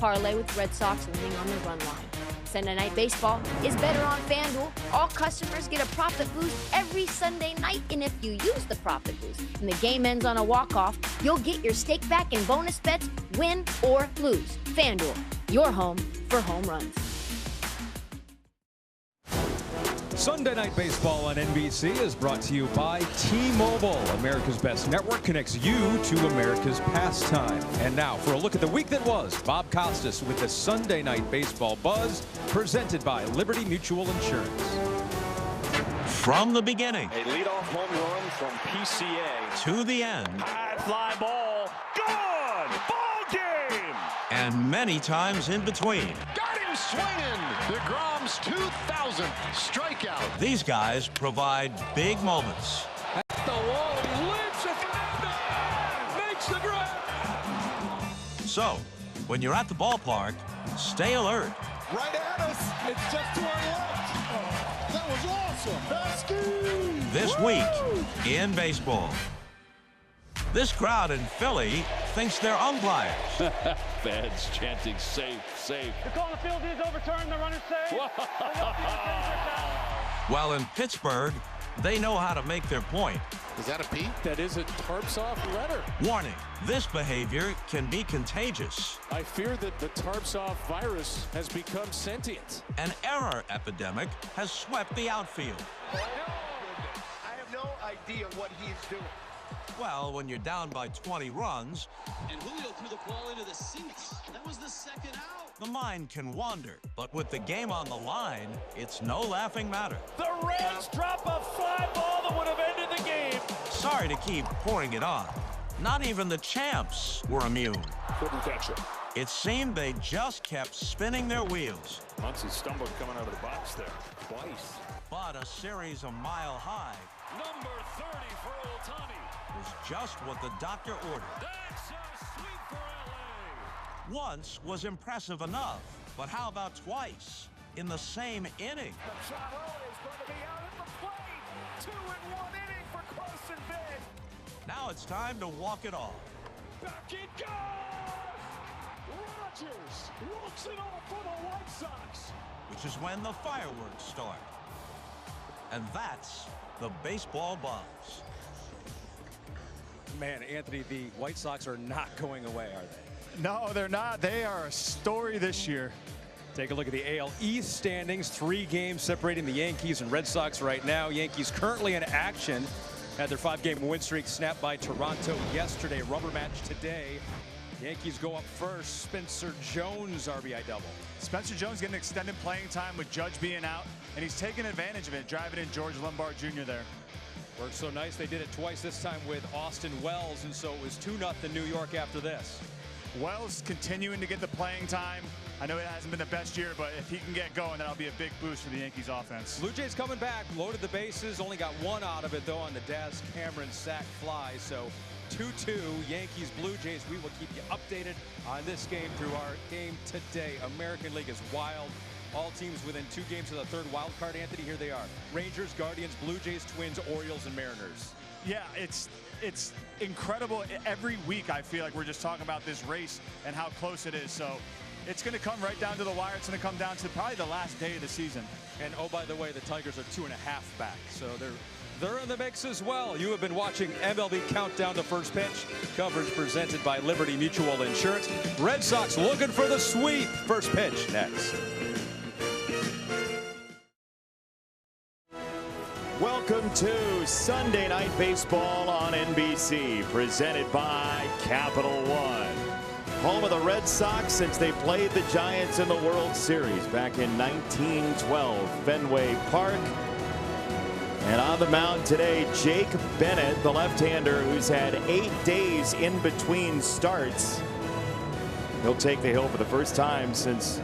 parlay with Red Sox winning on the run line. Sunday Night Baseball is better on FanDuel. All customers get a profit boost every Sunday night, and if you use the profit boost and the game ends on a walk-off, you'll get your stake back in bonus bets, win or lose. FanDuel, your home for home runs. Sunday Night Baseball on NBC is brought to you by T-Mobile. America's best network connects you to America's pastime. And now for a look at the week that was, Bob Costas with the Sunday Night Baseball Buzz, presented by Liberty Mutual Insurance. From the beginning, a leadoff home run from PCA to the end, high fly ball, gone, ball game, and many times in between. Got him swinging. DeGrom's 2000th strikeout. These guys provide big moments. At the wall, he lifts it and makes the grab. So, when you're at the ballpark, stay alert. Right at us. It's just to our left. Oh, that was awesome. Basky. This week in baseball. This crowd in Philly thinks they're umpires. Fans chanting safe, safe. The call on the field is overturned. The runner's safe. While in Pittsburgh, they know how to make their point. Is that a P? That is a tarps off letter. Warning, this behavior can be contagious. I fear that the tarps off virus has become sentient. An error epidemic has swept the outfield. I have no idea what he's doing. Well, when you're down by 20 runs, and Julio threw the ball into the seats. That was the second out. the mind can wander. But with the game on the line, it's no laughing matter. The Reds drop a fly ball that would have ended the game. Sorry to keep pouring it on. Not even the champs were immune. Couldn't catch it. It seemed they just kept spinning their wheels. Muncy stumbled coming out of the box there twice. But a series a mile high. Number 30 for Ohtani. Was just what the doctor ordered. That's a sweep for LA. Once was impressive enough, but how about twice in the same inning? Machado is going to be out at the plate. 2-in-1 inning for Carson Big. Now it's time to walk it off. Back it goes. Rogers walks it off for the White Sox. Which is when the fireworks start. And that's the baseball buzz. Man, Anthony, the White Sox are not going away, are they? No, they're not. They are a story this year. Take a look at the AL East standings. 3 games separating the Yankees and Red Sox right now. Yankees currently in action. Had their 5-game win streak snapped by Toronto yesterday. Rubber match today. Yankees go up first. Spencer Jones RBI double. Spencer Jones getting extended playing time with Judge being out, and he's taking advantage of it, driving in George Lombard Jr. there. Worked so nice they did it twice, this time with Austin Wells, and so it was 2-0 New York after this. Wells continuing to get the playing time. I know it hasn't been the best year, but if he can get going, that'll be a big boost for the Yankees offense. Blue Jays coming back, loaded the bases, only got 1 out of it though on the Daz Cameron sac fly. So 2-2 Yankees Blue Jays. We will keep you updated on this game through our game today. American League is wild. All teams within 2 games of the third wild card. Anthony, here they are: Rangers, Guardians, Blue Jays, Twins, Orioles, and Mariners. Yeah, it's incredible. Every week I feel like we're just talking about this race and how close it is. So it's going to come right down to the wire. It's going to come down to probably the last day of the season. And oh, by the way, the Tigers are 2.5 back, so they're in the mix as well. You have been watching MLB Countdown to First Pitch. Coverage presented by Liberty Mutual Insurance. Red Sox looking for the sweep. First pitch next. Welcome to Sunday Night Baseball on NBC, presented by Capital One. Home of the Red Sox since they played the Giants in the World Series back in 1912, Fenway Park. And on the mound today, Jake Bennett, the left-hander who's had 8 days in between starts. He'll take the hill for the first time since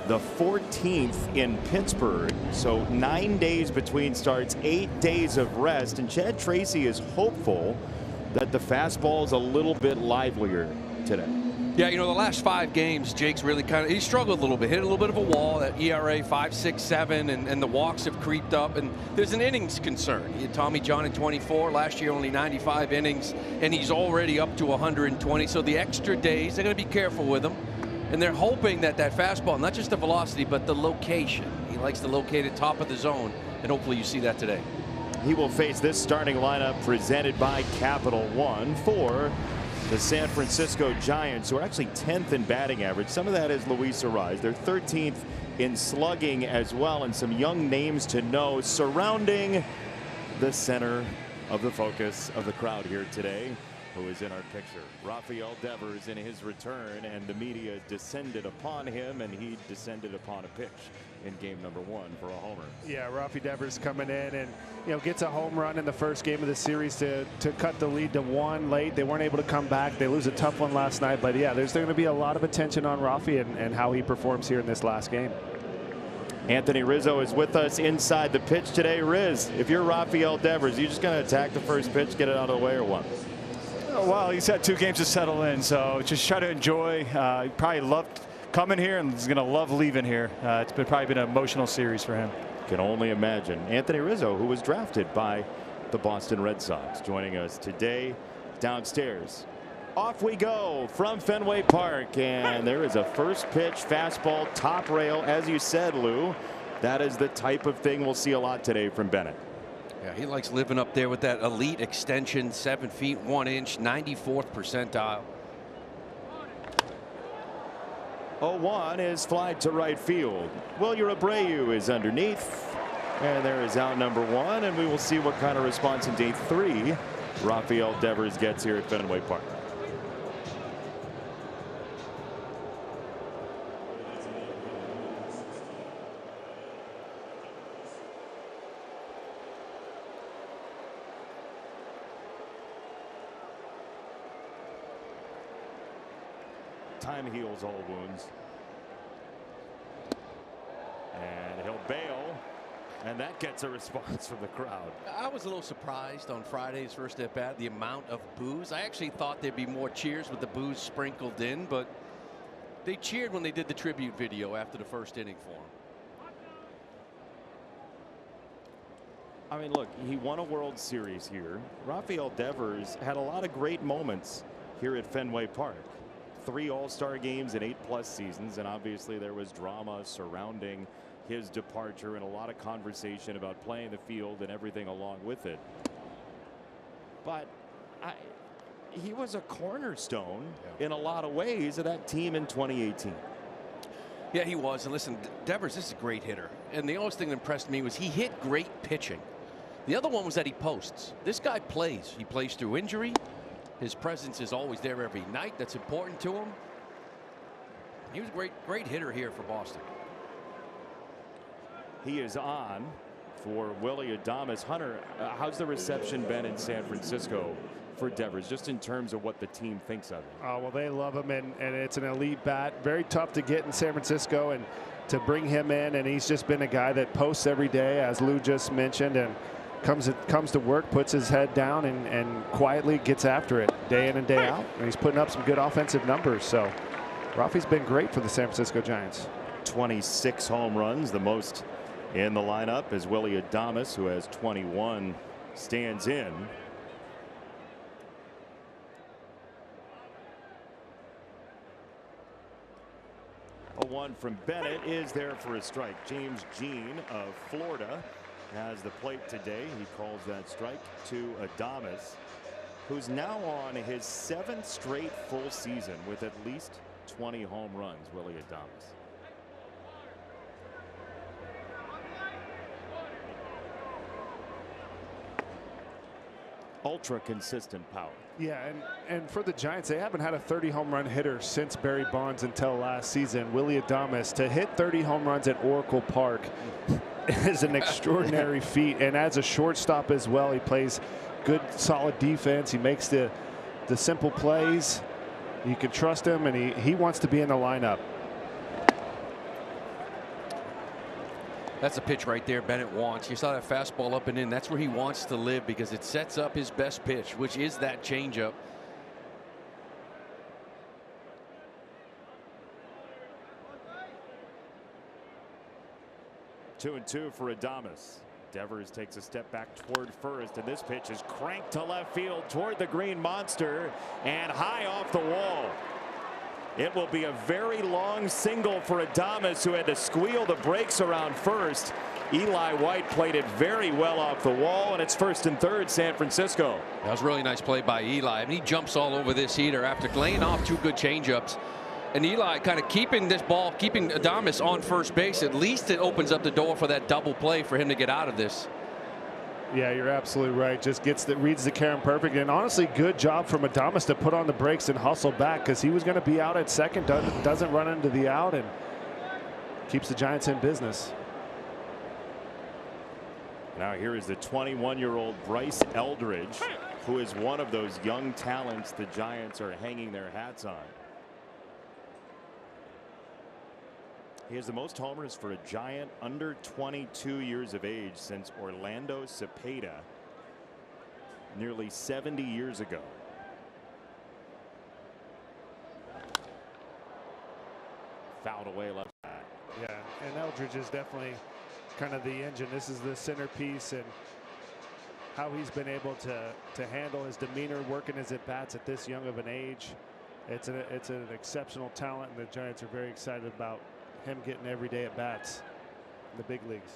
the 14th in Pittsburgh. So 9 days between starts, 8 days of rest. And Chad Tracy is hopeful that the fastball is a little bit livelier today. Yeah, you know, the last 5 games, Jake's really he struggled a little bit, hit a little bit of a wall. That ERA 5.67, and the walks have creeped up, and there's an innings concern. He had Tommy John in 24, last year only 95 innings, and he's already up to 120. So the extra days, they're going to be careful with him. And they're hoping that that fastball, not just the velocity, but the location. He likes to locate it top of the zone, and hopefully you see that today. He will face this starting lineup presented by Capital One for the San Francisco Giants, who are actually 10th in batting average. Some of that is Luis Arraez. They're 13th in slugging as well, and some young names to know surrounding the center of the focus of the crowd here today, who is in our picture. Rafael Devers in his return, and the media descended upon him, and he descended upon a pitch in game number 1 for a homer. Yeah, Rafi Devers coming in and gets a home run in the first game of the series to cut the lead to 1 late. They weren't able to come back. They lose a tough one last night, but yeah, there's going to be a lot of attention on Rafi and how he performs here in this last game. Anthony Rizzo is with us inside the pitch today. Riz, if you're Rafael Devers, you just going to attack the first pitch, get it out of the way, or what? Well, he's had 2 games to settle in, so just try to enjoy. He probably loved coming here and he's going to love leaving here. It's probably been an emotional series for him. Can only imagine. Anthony Rizzo, who was drafted by the Boston Red Sox, joining us today downstairs. Off we go from Fenway Park, and there is a first pitch fastball top rail. As you said, Lou, that is the type of thing we'll see a lot today from Bennett. Yeah, he likes living up there with that elite extension, 7 feet 1 inch, 94th percentile. 0-1 is fly to right field. Wilyer Abreu is underneath, and there is out number 1, and we will see what kind of response in day 3 Rafael Devers gets here at Fenway Park. Time heals all wounds. And he'll bail, and that gets a response from the crowd. I was a little surprised on Friday's first at bat, the amount of boos. I actually thought there'd be more cheers with the boos sprinkled in, but they cheered when they did the tribute video after the first inning for him. I mean, look, he won a World Series here. Rafael Devers had a lot of great moments here at Fenway Park. 3 All-Star games in 8+ seasons, and obviously there was drama surrounding his departure and a lot of conversation about playing the field and everything along with it. But he was a cornerstone in a lot of ways of that team in 2018. Yeah, he was. And listen, Devers, this is a great hitter. And the only thing that impressed me was he hit great pitching. The other one was that he posts. This guy plays. He plays through injury. His presence is always there every night. That's important to him. He was a great hitter here for Boston. He is on for Willie Adames. Hunter, how's the reception been in San Francisco for Devers, just in terms of what the team thinks of him? Well, they love him, and it's an elite bat. Very tough to get in San Francisco, and to bring him in, and he's just been a guy that posts every day, as Lou just mentioned, and comes to work, puts his head down, and quietly gets after it day in and day out. And he's putting up some good offensive numbers. So Rafi's been great for the San Francisco Giants. 26 home runs, the most in the lineup, as Willie Adames, who has 21, stands in. A 1 from Bennett is there for a strike. James Jean of Florida has the plate today. He calls that strike to Adames, who's now on his 7th straight full season with at least 20 home runs. Willie Adames. Ultra consistent power. Yeah, and for the Giants, they haven't had a 30 home run hitter since Barry Bonds until last season. Willie Adames, to hit 30 home runs at Oracle Park is an extraordinary feat, and as a shortstop as well, he plays good solid defense. He makes the simple plays. You can trust him, and he wants to be in the lineup. That's a pitch right there Bennett wants. You saw that fastball up and in. That's where he wants to live, because it sets up his best pitch, which is that changeup. Two and two for Adames. Devers takes a step back toward first, and this pitch is cranked to left field toward the green monster and high off the wall. It will be a very long single for Adames, who had to squeal the brakes around first. Eli White played it very well off the wall, and it's 1st and 3rd, San Francisco. That was a really nice play by Eli. I mean, he jumps all over this heater after laying off 2 good changeups. And Eli kind of keeping this ball, keeping Adames on first base. At least it opens up the door for that double play for him to get out of this. Yeah, you're absolutely right. Just reads the Karen perfect, and honestly, good job from Adames to put on the brakes and hustle back, because he was going to be out at second. Doesn't run into the out and keeps the Giants in business. Now here is the 21-year-old Bryce Eldridge, who is one of those young talents the Giants are hanging their hats on. He has the most homers for a Giant under 22 years of age since Orlando Cepeda nearly 70 years ago. Fouled away left side. Yeah, and Eldridge is definitely kind of the engine. This is the centerpiece, and how he's been able to handle his demeanor, working his at-bats at this young of an age. It's an exceptional talent, and the Giants are very excited about him getting everyday at-bats in the big leagues.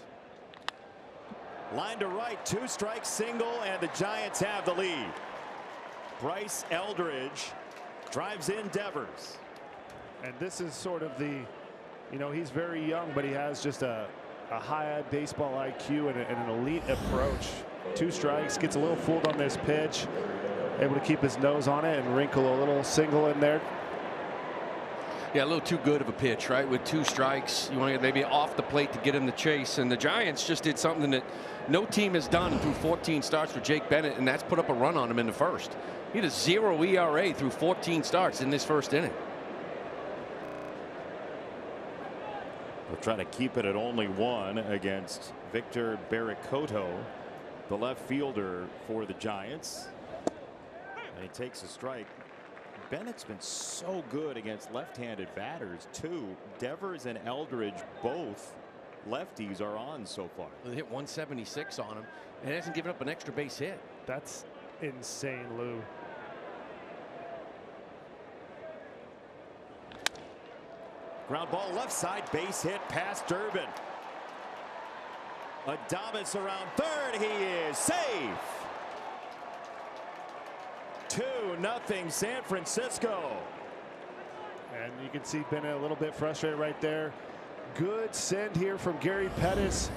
Line to right, 2 strikes, single, and the Giants have the lead. Bryce Eldridge drives in Devers. And this is sort of the, he's very young, but he has just a high baseball IQ and an elite approach. 2 strikes, gets a little fooled on this pitch, able to keep his nose on it and wrinkle a little single in there. Yeah, a little too good of a pitch, right? With 2 strikes, you want to get maybe off the plate to get him the chase. And the Giants just did something that no team has done through 14 starts for Jake Bennett, and that's put up a run on him in the first. He had a 0 ERA through 14 starts in this first inning. We'll try to keep it at only 1 against Victor Barricoto, the left fielder for the Giants. And he takes a strike. Bennett's been so good against left-handed batters too. Devers and Eldridge, both lefties, are on so far. They hit 176 on him and hasn't given up an extra base hit. That's insane, Lou. Ground ball left side, base hit past Durbin. Adames around third. He is safe. 2-0 San Francisco. And you can see Bennett a little bit frustrated right there. Good send here from Gary Pettis.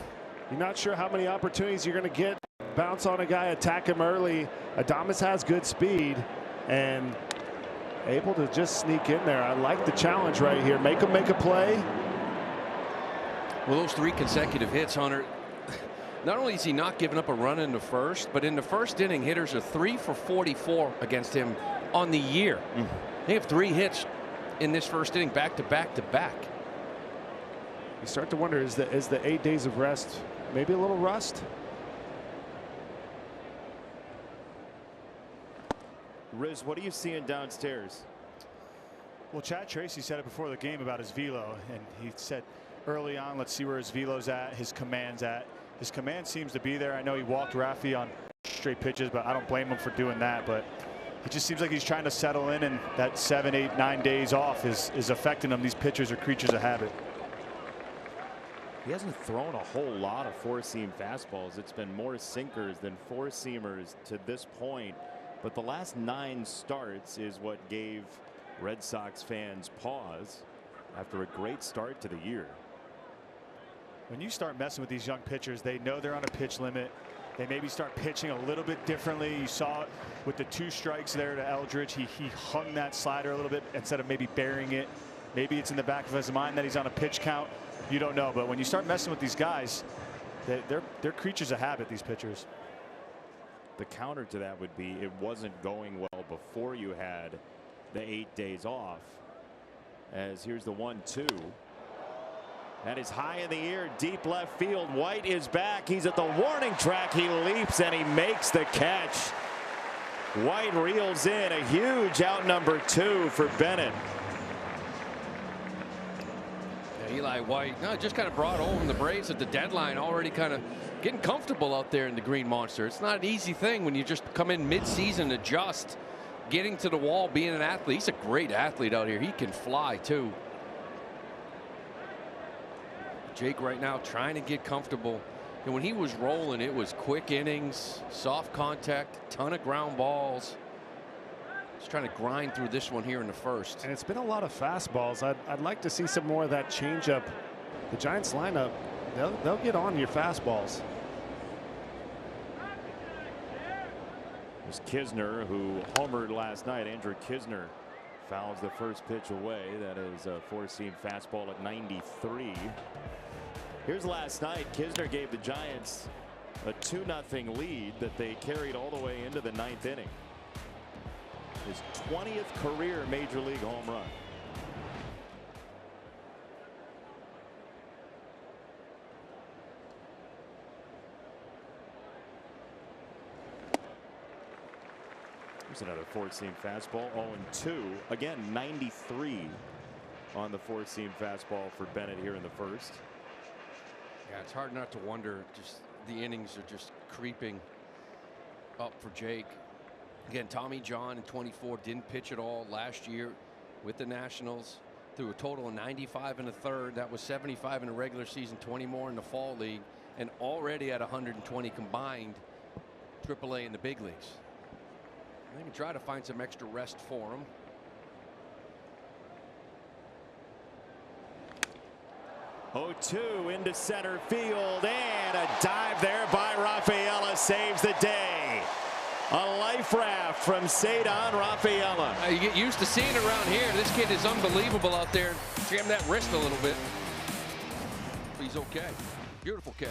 You're not sure how many opportunities you're going to get. Bounce on a guy, attack him early. Adames has good speed and able to just sneak in there. I like the challenge right here. Make him make a play. Well, those 3 consecutive hits, Hunter. Not only is he not giving up a run in the first, but in the first inning, hitters are 3 for 44 against him on the year. They have 3 hits in this first inning, back to back to back. You start to wonder, is the 8 days of rest maybe a little rust? Riz, what are you seeing downstairs? Well, Chad Tracy said it before the game about his velo, and he said early on, let's see where his velo's at, his command's at. His command seems to be there. I know he walked Rafi on straight pitches, but I don't blame him for doing that. But it just seems like he's trying to settle in, and that 7, 8, 9 days off is affecting him. These pitchers are creatures of habit. He hasn't thrown a whole lot of 4-seam fastballs. It's been more sinkers than 4-seamers to this point. But the last 9 starts is what gave Red Sox fans pause after a great start to the year. When you start messing with these young pitchers, they know they're on a pitch limit. They maybe start pitching a little bit differently. You saw it with the 2 strikes there to Eldridge. He hung that slider a little bit instead of maybe burying it. Maybe it's in the back of his mind that he's on a pitch count. You don't know. But when you start messing with these guys, they're creatures of habit, these pitchers. The counter to that would be it wasn't going well before you had the 8 days off. As here's the 1-2. That is high in the air, deep left field. White is back. He's at the warning track. He leaps and he makes the catch. White reels in a huge out number 2 for Bennett. Yeah, Eli White just kind of brought home the Braves at the deadline, already kind of getting comfortable out there in the Green Monster. It's not an easy thing when you just come in mid-season, adjust, getting to the wall, being an athlete. He's a great athlete out here. He can fly too. Jake right now trying to get comfortable. And when he was rolling, it was quick innings, soft contact, ton of ground balls. Just trying to grind through this one here in the first. And it's been a lot of fastballs. I'd like to see some more of that changeup. The Giants lineup, they'll get on your fastballs. It was Kisner who homered last night. Andrew Kisner fouls the first pitch away. That is a four-seam fastball at 93. Here's last night. Kisner gave the Giants a 2-0 lead that they carried all the way into the 9th inning. His 20th career major league home run. Here's another four-seam fastball. 0-2. Again, 93 on the four-seam fastball for Bennett here in the first. Yeah, it's hard not to wonder. Just the innings are just creeping up for Jake. Again, Tommy John in 24 didn't pitch at all last year with the Nationals. Threw a total of 95 in the third. That was 75 in the regular season, 20 more in the fall league, and already at 120 combined AAA in the big leagues. They can try to find some extra rest for him. Oh, 2 into center field, and a dive there by Rafaela saves the day. A life raft from Cedar Rafaela. You get used to seeing it around here. This kid is unbelievable out there. Jam that wrist a little bit. But he's okay. Beautiful catch.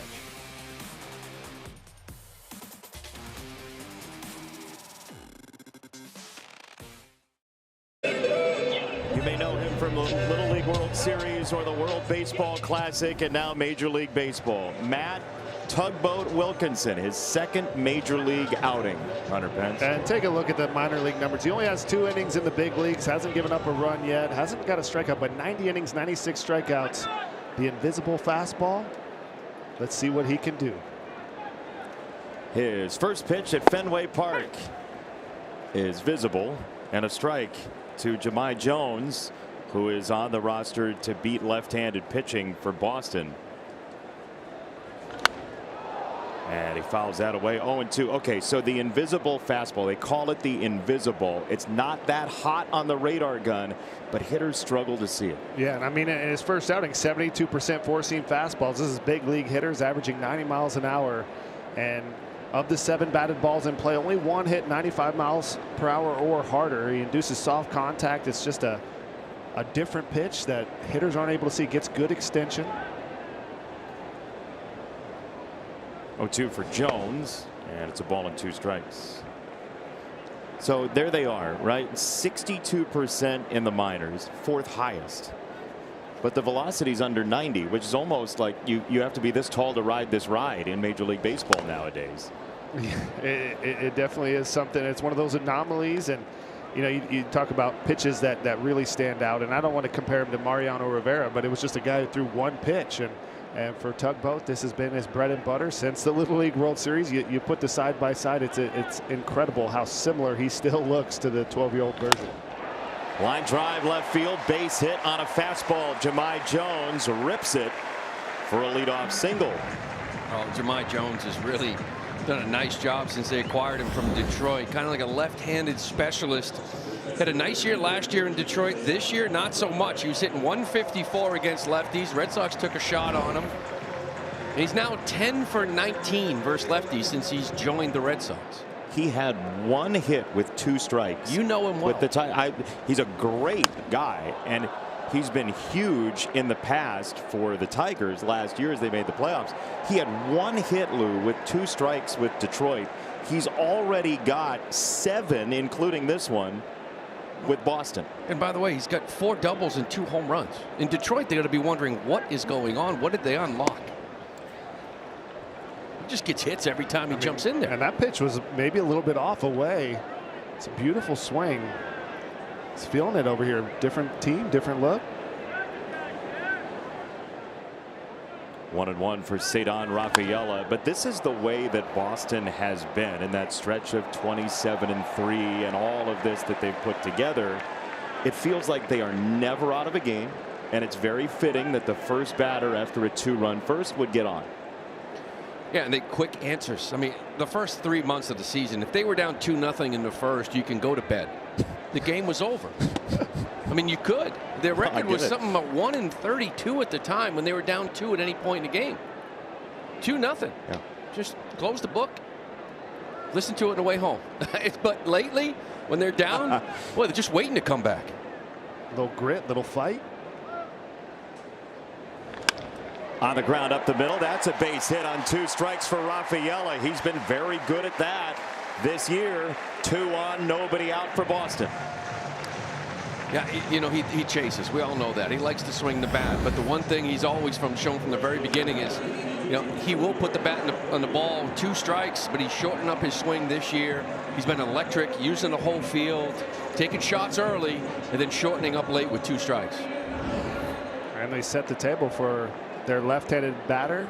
You may know him from the Little League World Series or the World Baseball Classic, and now Major League Baseball. Matt Tugboat Wilkinson, his second major league outing. Hunter Pence. And take a look at the minor league numbers. He only has 2 innings in the big leagues, hasn't given up a run yet, hasn't got a strikeout, but 90 innings, 96 strikeouts. The invisible fastball. Let's see what he can do. His first pitch at Fenway Park is visible, and a strike to Jahmai Jones, who is on the roster to beat left-handed pitching for Boston. And he fouls that away. 0-2. Okay, so the invisible fastball, they call it the invisible. It's not that hot on the radar gun, but hitters struggle to see it. Yeah, and I mean, in his first outing, 72% four-seam fastballs. This is big league hitters averaging 90 miles an hour. And of the 7 batted balls in play, only 1 hit 95 miles per hour or harder. He induces soft contact. It's just a different pitch that hitters aren't able to see. Gets good extension. 0-2 for Jones, and it's a ball and 2 strikes. So there they are, right? 62% in the minors, 4th highest. But the velocity's under 90, which is almost like you have to be this tall to ride this ride in Major League Baseball nowadays. It definitely is something. It's one of those anomalies, and you know, you talk about pitches that really stand out, and I don't want to compare him to Mariano Rivera, but it was just a guy who threw 1 pitch, and for Tugboat, this has been his bread and butter since the Little League World Series. You put the side by side, it's incredible how similar he still looks to the 12-year-old version. Line drive left field, base hit on a fastball. Jahmai Jones rips it for a leadoff single. Oh, Jahmai Jones has really done a nice job since they acquired him from Detroit. Kind of like a left-handed specialist. Had a nice year last year in Detroit. This year, not so much. He was hitting 154 against lefties. Red Sox took a shot on him. And he's now 10 for 19 versus lefties since he's joined the Red Sox. He had 1 hit with 2 strikes. You know him well. With the he's a great guy, and he's been huge in the past for the Tigers last year as they made the playoffs. He had 1 hit, Lou, with 2 strikes with Detroit. He's already got 7, including this one, with Boston. And by the way, he's got 4 doubles and 2 home runs. In Detroit, they're going to be wondering what is going on. What did they unlock? He just gets hits every time he jumps in there. And that pitch was maybe a little bit off away. It's a beautiful swing. He's feeling it over here. Different team, different look. 1-1 for Cedar Rafaela. But this is the way that Boston has been in that stretch of 27-3 and all of this that they've put together. It feels like they are never out of a game, and it's very fitting that the first batter after a 2-run first would get on. Yeah, and they quick answers. I mean, the first 3 months of the season, if they were down 2-0 in the first, you can go to bed. The game was over. I mean, you could. Their record was something about 1-32 at the time when they were down 2 at any point in the game. 2-0. Yeah. Just close the book. Listen to it on the way home. But lately, when they're down, boy, they're just waiting to come back. Little grit, little fight. On the ground up the middle. That's a base hit on 2 strikes for Rafaela. He's been very good at that this year. 2 on, nobody out for Boston. Yeah, you know, he chases. We all know that. He likes to swing the bat. But the one thing he's always shown from the very beginning is, you know, he will put the bat on the ball. 2 strikes, but he's shortened up his swing this year. He's been electric, using the whole field, taking shots early, and then shortening up late with 2 strikes. And they set the table for their left-handed batter,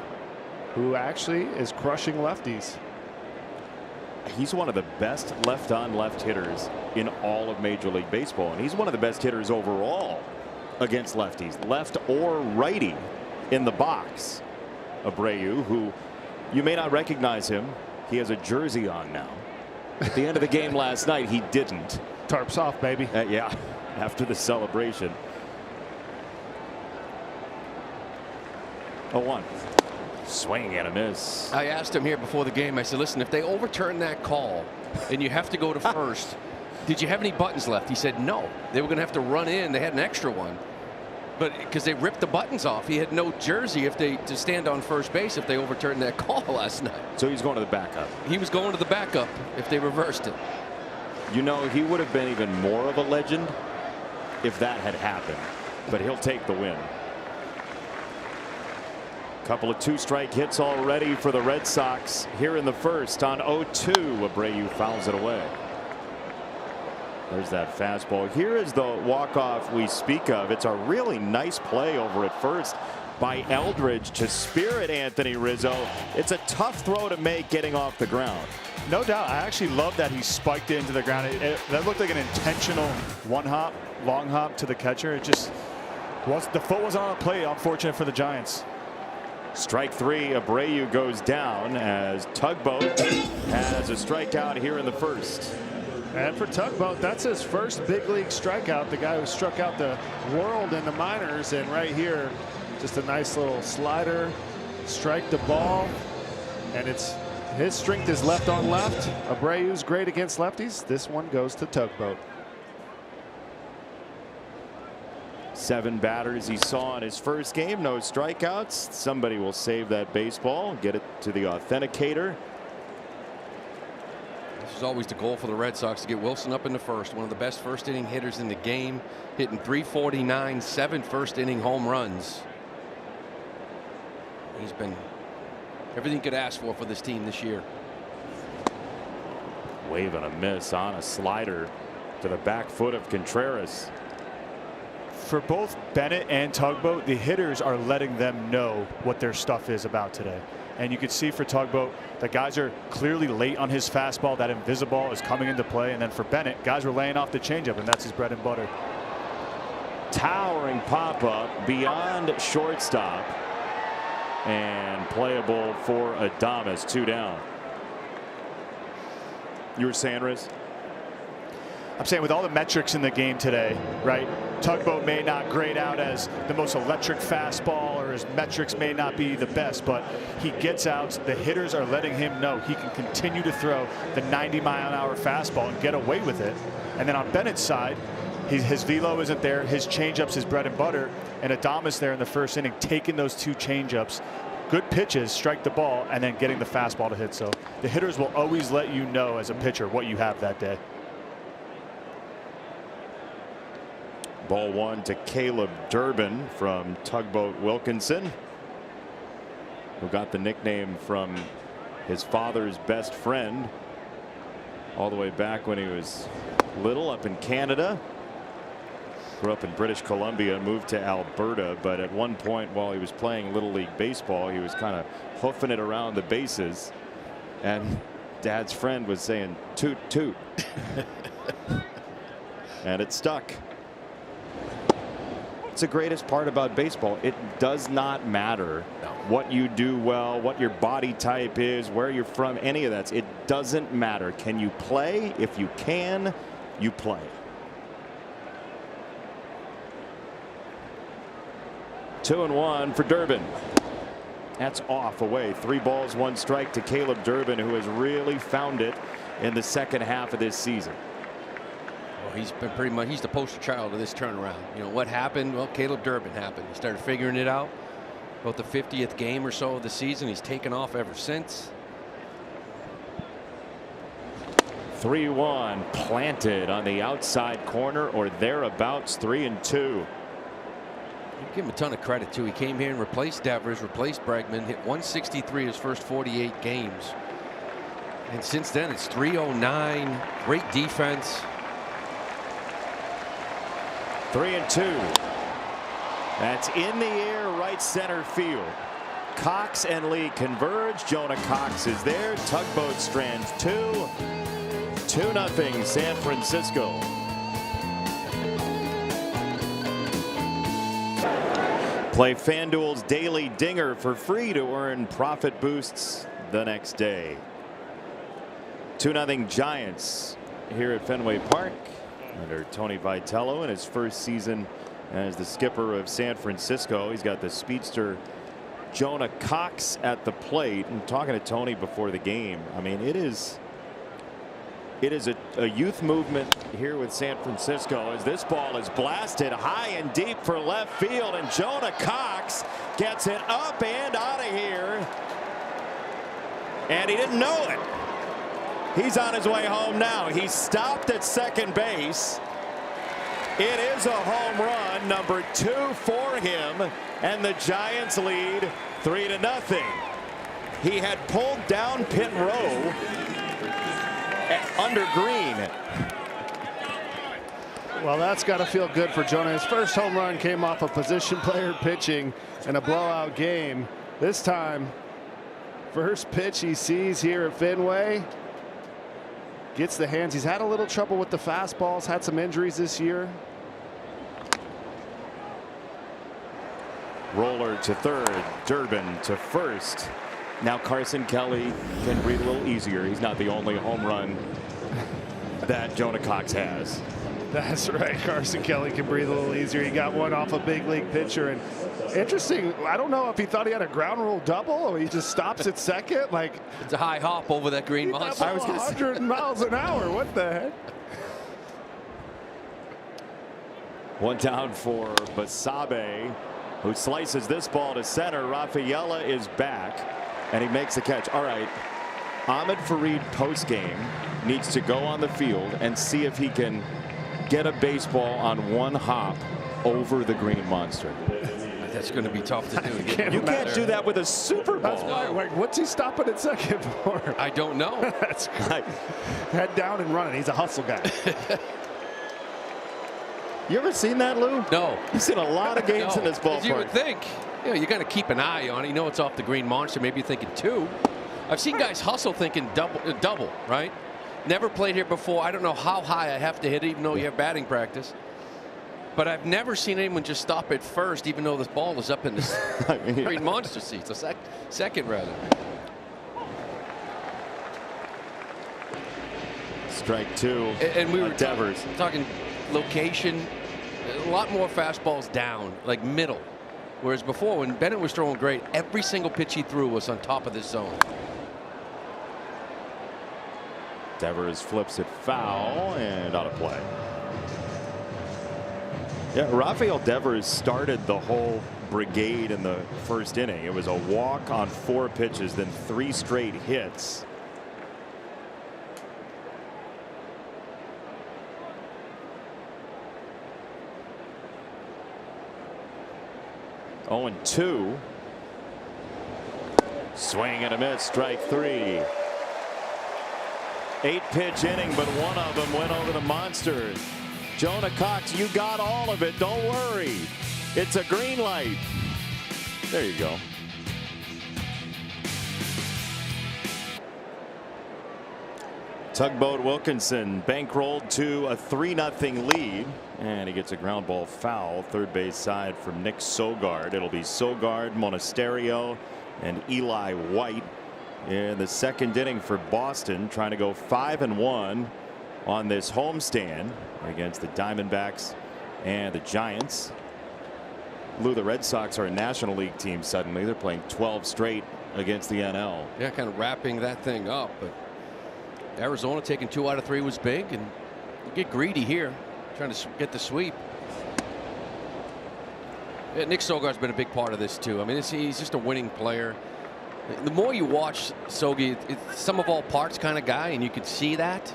who actually is crushing lefties. He's one of the best left-on-left hitters in all of Major League Baseball, and he's one of the best hitters overall against lefties, left or righty in the box. Abreu, who you may not recognize him, he has a jersey on now. At the end of the game last night, he didn't. Tarps off, baby. Yeah, after the celebration. 0-1. Swing and a miss. I asked him here before the game. I said, listen, if they overturn that call and you have to go to first, did you have any buttons left? He said no. They were going to have to run in. They had an extra one. But because they ripped the buttons off, he had no jersey to stand on first base if they overturned that call last night. So he's going to the backup. He was going to the backup if they reversed it. You know, he would have been even more of a legend if that had happened. But he'll take the win. Couple of 2-strike hits already for the Red Sox here in the first. On 0-2, Abreu fouls it away. There's that fastball. Here is the walk-off we speak of. It's a really nice play over at first by Eldridge to spirit Anthony Rizzo. It's a tough throw to make getting off the ground. No doubt. I actually love that he spiked it into the ground. That looked like an intentional one-hop, long hop to the catcher. It just was, the foot wasn't on a play. Unfortunate for the Giants. Strike 3. Abreu goes down as Tugboat has a strikeout here in the first. And for Tugboat, that's his first big league strikeout. The guy who struck out the world in the minors, and right here, just a nice little slider, strike the ball, and it's his strength is left on left. Abreu's great against lefties. This one goes to Tugboat. 7 batters he saw in his first game, no strikeouts. Somebody will save that baseball, get it to the authenticator. This is always the goal for the Red Sox, to get Wilson up in the first. One of the best first inning hitters in the game, hitting .349, 7 first inning home runs. He's been everything you could ask for this team this year. Wave and a miss on a slider to the back foot of Contreras. For both Bennett and Tugboat, the hitters are letting them know what their stuff is about today. And you can see for Tugboat, the guys are clearly late on his fastball. That invisible is coming into play. And then for Bennett, guys were laying off the changeup, and that's his bread and butter. Towering pop-up beyond shortstop. And playable for Adames. 2 down. You were saying, Riz? I'm saying with all the metrics in the game today, right? Tugboat may not grade out as the most electric fastball, or his metrics may not be the best, but he gets outs. The hitters are letting him know he can continue to throw the 90-mile-an-hour fastball and get away with it. And then on Bennett's side, his velo isn't there. His changeup's his bread and butter. And Adames there in the first inning, taking those 2 changeups. Good pitches, strike the ball, and then getting the fastball to hit. So the hitters will always let you know as a pitcher what you have that day. Ball 1 to Caleb Durbin from Tugboat Wilkinson, who got the nickname from his father's best friend all the way back when he was little up in Canada. Grew up in British Columbia and moved to Alberta, but at one point while he was playing Little League Baseball, he was kind of hoofing it around the bases, and Dad's friend was saying toot toot. And it stuck. It's the greatest part about baseball. It does not matter what you do well, what your body type is, where you're from, any of that. It doesn't matter. Can you play? If you can, you play. 2-1 for Durbin. That's off away. 3 balls, 1 strike to Caleb Durbin, who has really found it in the second half of this season. Well, he's been pretty much, he's the poster child of this turnaround. You know what happened? Well, Caleb Durbin happened. He started figuring it out about the 50th game or so of the season. He's taken off ever since. 3-1 planted on the outside corner or thereabouts. 3-2. Give him a ton of credit too. He came here and replaced Devers, replaced Bregman, hit 163 his first 48 games, and since then it's 309. Great defense. 3-2. That's in the air, right center field. Cox and Lee converge. Jonah Cox is there. Tugboat strands 2. 2-0 San Francisco. Play FanDuel's Daily Dinger for free to earn profit boosts the next day. 2-0 Giants here at Fenway Park under Tony Vitello in his first season as the skipper of San Francisco. He's got the speedster Jonah Cox at the plate. And talking to Tony before the game, I mean, it is a youth movement here with San Francisco as this ball is blasted high and deep for left field, and Jonah Cox gets it up and out of here, and he didn't know it. He's on his way home now. He stopped at second base. It is a home run, number 2 for him, and the Giants lead 3-0. He had pulled down pit row under Green. Well, that's got to feel good for Jonah. His first home run came off a position player pitching in a blowout game. This time, first pitch he sees here at Fenway. Gets the hands. He's had a little trouble with the fastballs, had some injuries this year. Roller to third, Durbin to first. Now Carson Kelly can breathe a little easier. He's not the only home run that Jonah Cox has. That's right. Carson Kelly can breathe a little easier. He got one off a big league pitcher. And interesting, I don't know if he thought he had a ground rule double or he just stops at second. Like, it's a high hop over that green monster. I was 100 miles an hour. What the heck? One down for Basabe, who slices this ball to center. Rafaela is back, and he makes the catch. All right, Ahmed Fareed postgame needs to go on the field and see if he can get a baseball on one hop over the green monster. That's going to be tough to do. You can't do that with a Super Bowl. That's why, like, what's he stopping at second for? I don't know. That's great. Head down and running. He's a hustle guy. You ever seen that, Lou? No. You've seen a lot of games in this ballpark. You would think. You know, you got to keep an eye on it. You know it's off the green monster. Maybe you're thinking 2. I've seen guys hustle thinking double, right? Never played here before. I don't know how high I have to hit it, even though you have batting practice. But I've never seen anyone just stop at first, even though this ball is up in the green monster seats. A second, rather. Strike 2. And we were Devers talking location. A lot more fastballs down, like middle. Whereas before, when Bennett was throwing great, every single pitch he threw was on top of this zone. Devers flips it foul and out of play. Yeah, Rafael Devers started the whole brigade in the first inning. It was a walk on 4 pitches, then 3 straight hits. Oh, and 2. Swing and a miss, strike 3. 8-pitch inning, but one of them went over the monster. Jonah Cox, you got all of it. Don't worry. It's a green light. There you go. Tugboat Wilkinson bankrolled to a 3-0 lead, and he gets a ground ball foul third base side from Nick Sogard. It'll be Sogard, Monasterio, and Eli White in the second inning for Boston, trying to go 5-1 on this homestand against the Diamondbacks and the Giants. Lou, the Red Sox are a National League team suddenly. They're playing 12 straight against the NL. Yeah, kind of wrapping that thing up, but Arizona taking 2 out of 3 was big, and you get greedy here, trying to get the sweep. Yeah, Nick Sogard's been a big part of this too. I mean, he's just a winning player. The more you watch Sogi, it's some of all parts kind of guy, and you could see that.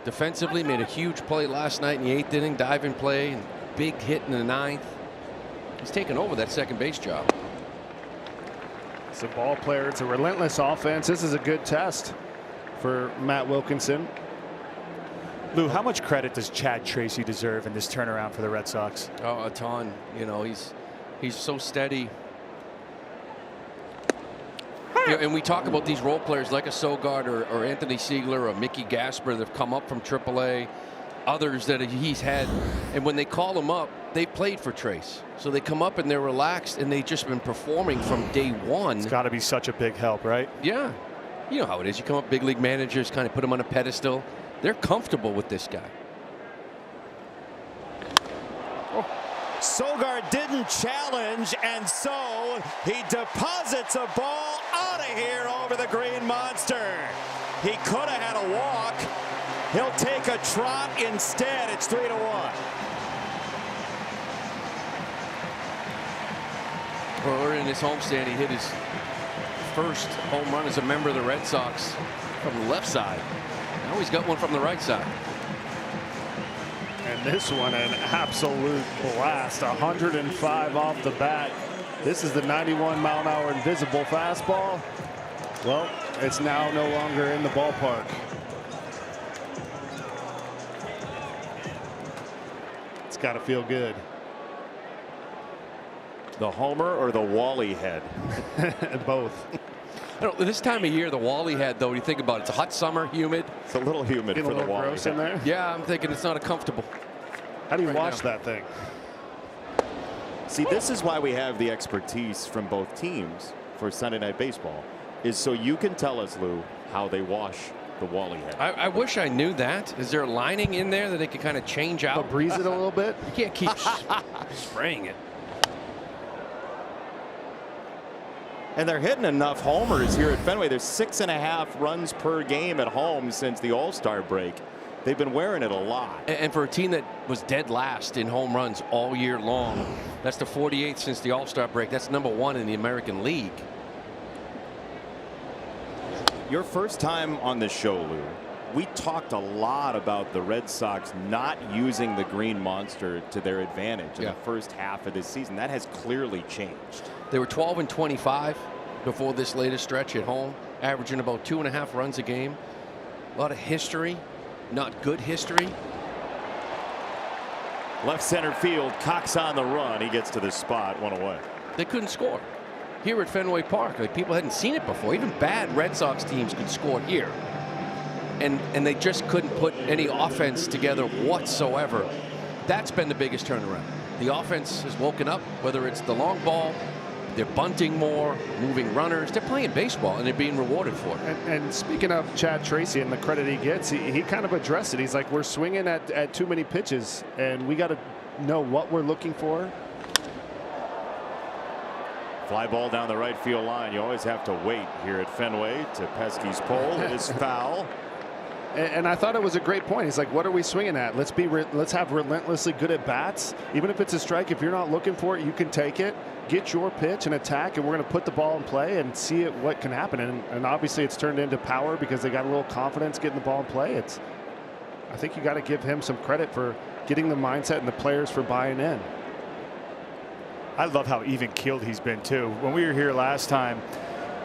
Defensively, made a huge play last night in the 8th inning, diving play, and big hit in the 9th. He's taken over that second base job. It's a ball player. It's a relentless offense. This is a good test for Matt Wilkinson. Lou, how much credit does Chad Tracy deserve in this turnaround for the Red Sox? Oh, a ton. You know, he's so steady. You know, and we talk about these role players like a Sogard or Anthony Siegler or Mickey Gasper that have come up from AAA, others that he's had, and when they call them up, they played for Trace, so they come up and they're relaxed and they've just been performing from day one. It's got to be such a big help, right? Yeah, you know how it is. You come up, big league managers kind of put them on a pedestal. They're comfortable with this guy. Sogard didn't challenge, and so he deposits a ball out of here over the Green Monster. He could have had a walk. He'll take a trot instead. It's 3-1. Well, in his homestand, he hit his first home run as a member of the Red Sox from the left side. Now he's got one from the right side. And this one, an absolute blast. 105 off the bat. This is the 91-mile-an-hour invisible fastball. Well, it's now no longer in the ballpark. It's got to feel good. The homer or the Wally head? Both. I don't, this time of year, the Wally head, though, when you think about it, it's a hot summer, humid. It's a little humid for the Wally gross in there. Yeah, I'm thinking it's not a comfortable. How do you wash that thing? See, this is why we have the expertise from both teams for Sunday Night Baseball, is so you can tell us, Lou, how they wash the Wally head. I wish I knew that. Is there a lining in there that they could kind of change out? Breeze it a little bit? You can't keep spraying it. And they're hitting enough homers here at Fenway. There's 6.5 runs per game at home since the All-Star break. They've been wearing it a lot. And for a team that was dead last in home runs all year long, that's the 48th since the All-Star break. That's #1 in the American League. Your first time on the show, Lou, we talked a lot about the Red Sox not using the Green Monster to their advantage in the first half of this season. That has clearly changed. They were 12-25 before this latest stretch at home, averaging about 2.5 runs a game. A lot of history, not good history. Left center field, Cox on the run. He gets to the spot, 1 away. They couldn't score here at Fenway Park. Like, people hadn't seen it before. Even bad Red Sox teams could score here. And they just couldn't put any offense together whatsoever. That's been the biggest turnaround. The offense has woken up, whether it's the long ball, they're bunting more, moving runners. They're playing baseball, and they're being rewarded for it. And speaking of Chad Tracy and the credit he gets, he kind of addressed it. He's like, we're swinging at too many pitches, and we got to know what we're looking for. Fly ball down the right field line. You always have to wait here at Fenway to Pesky's pole. It is foul. And I thought it was a great point. He's like, what are we swinging at? Let's have relentlessly good at bats. Even if it's a strike, if you're not looking for it, you can take it, get your pitch and attack, and we're going to put the ball in play and see what can happen. And obviously it's turned into power because they got a little confidence getting the ball in play. I think you got to give him some credit for getting the mindset and the players for buying in. I love how even keeled he's been too. When we were here last time,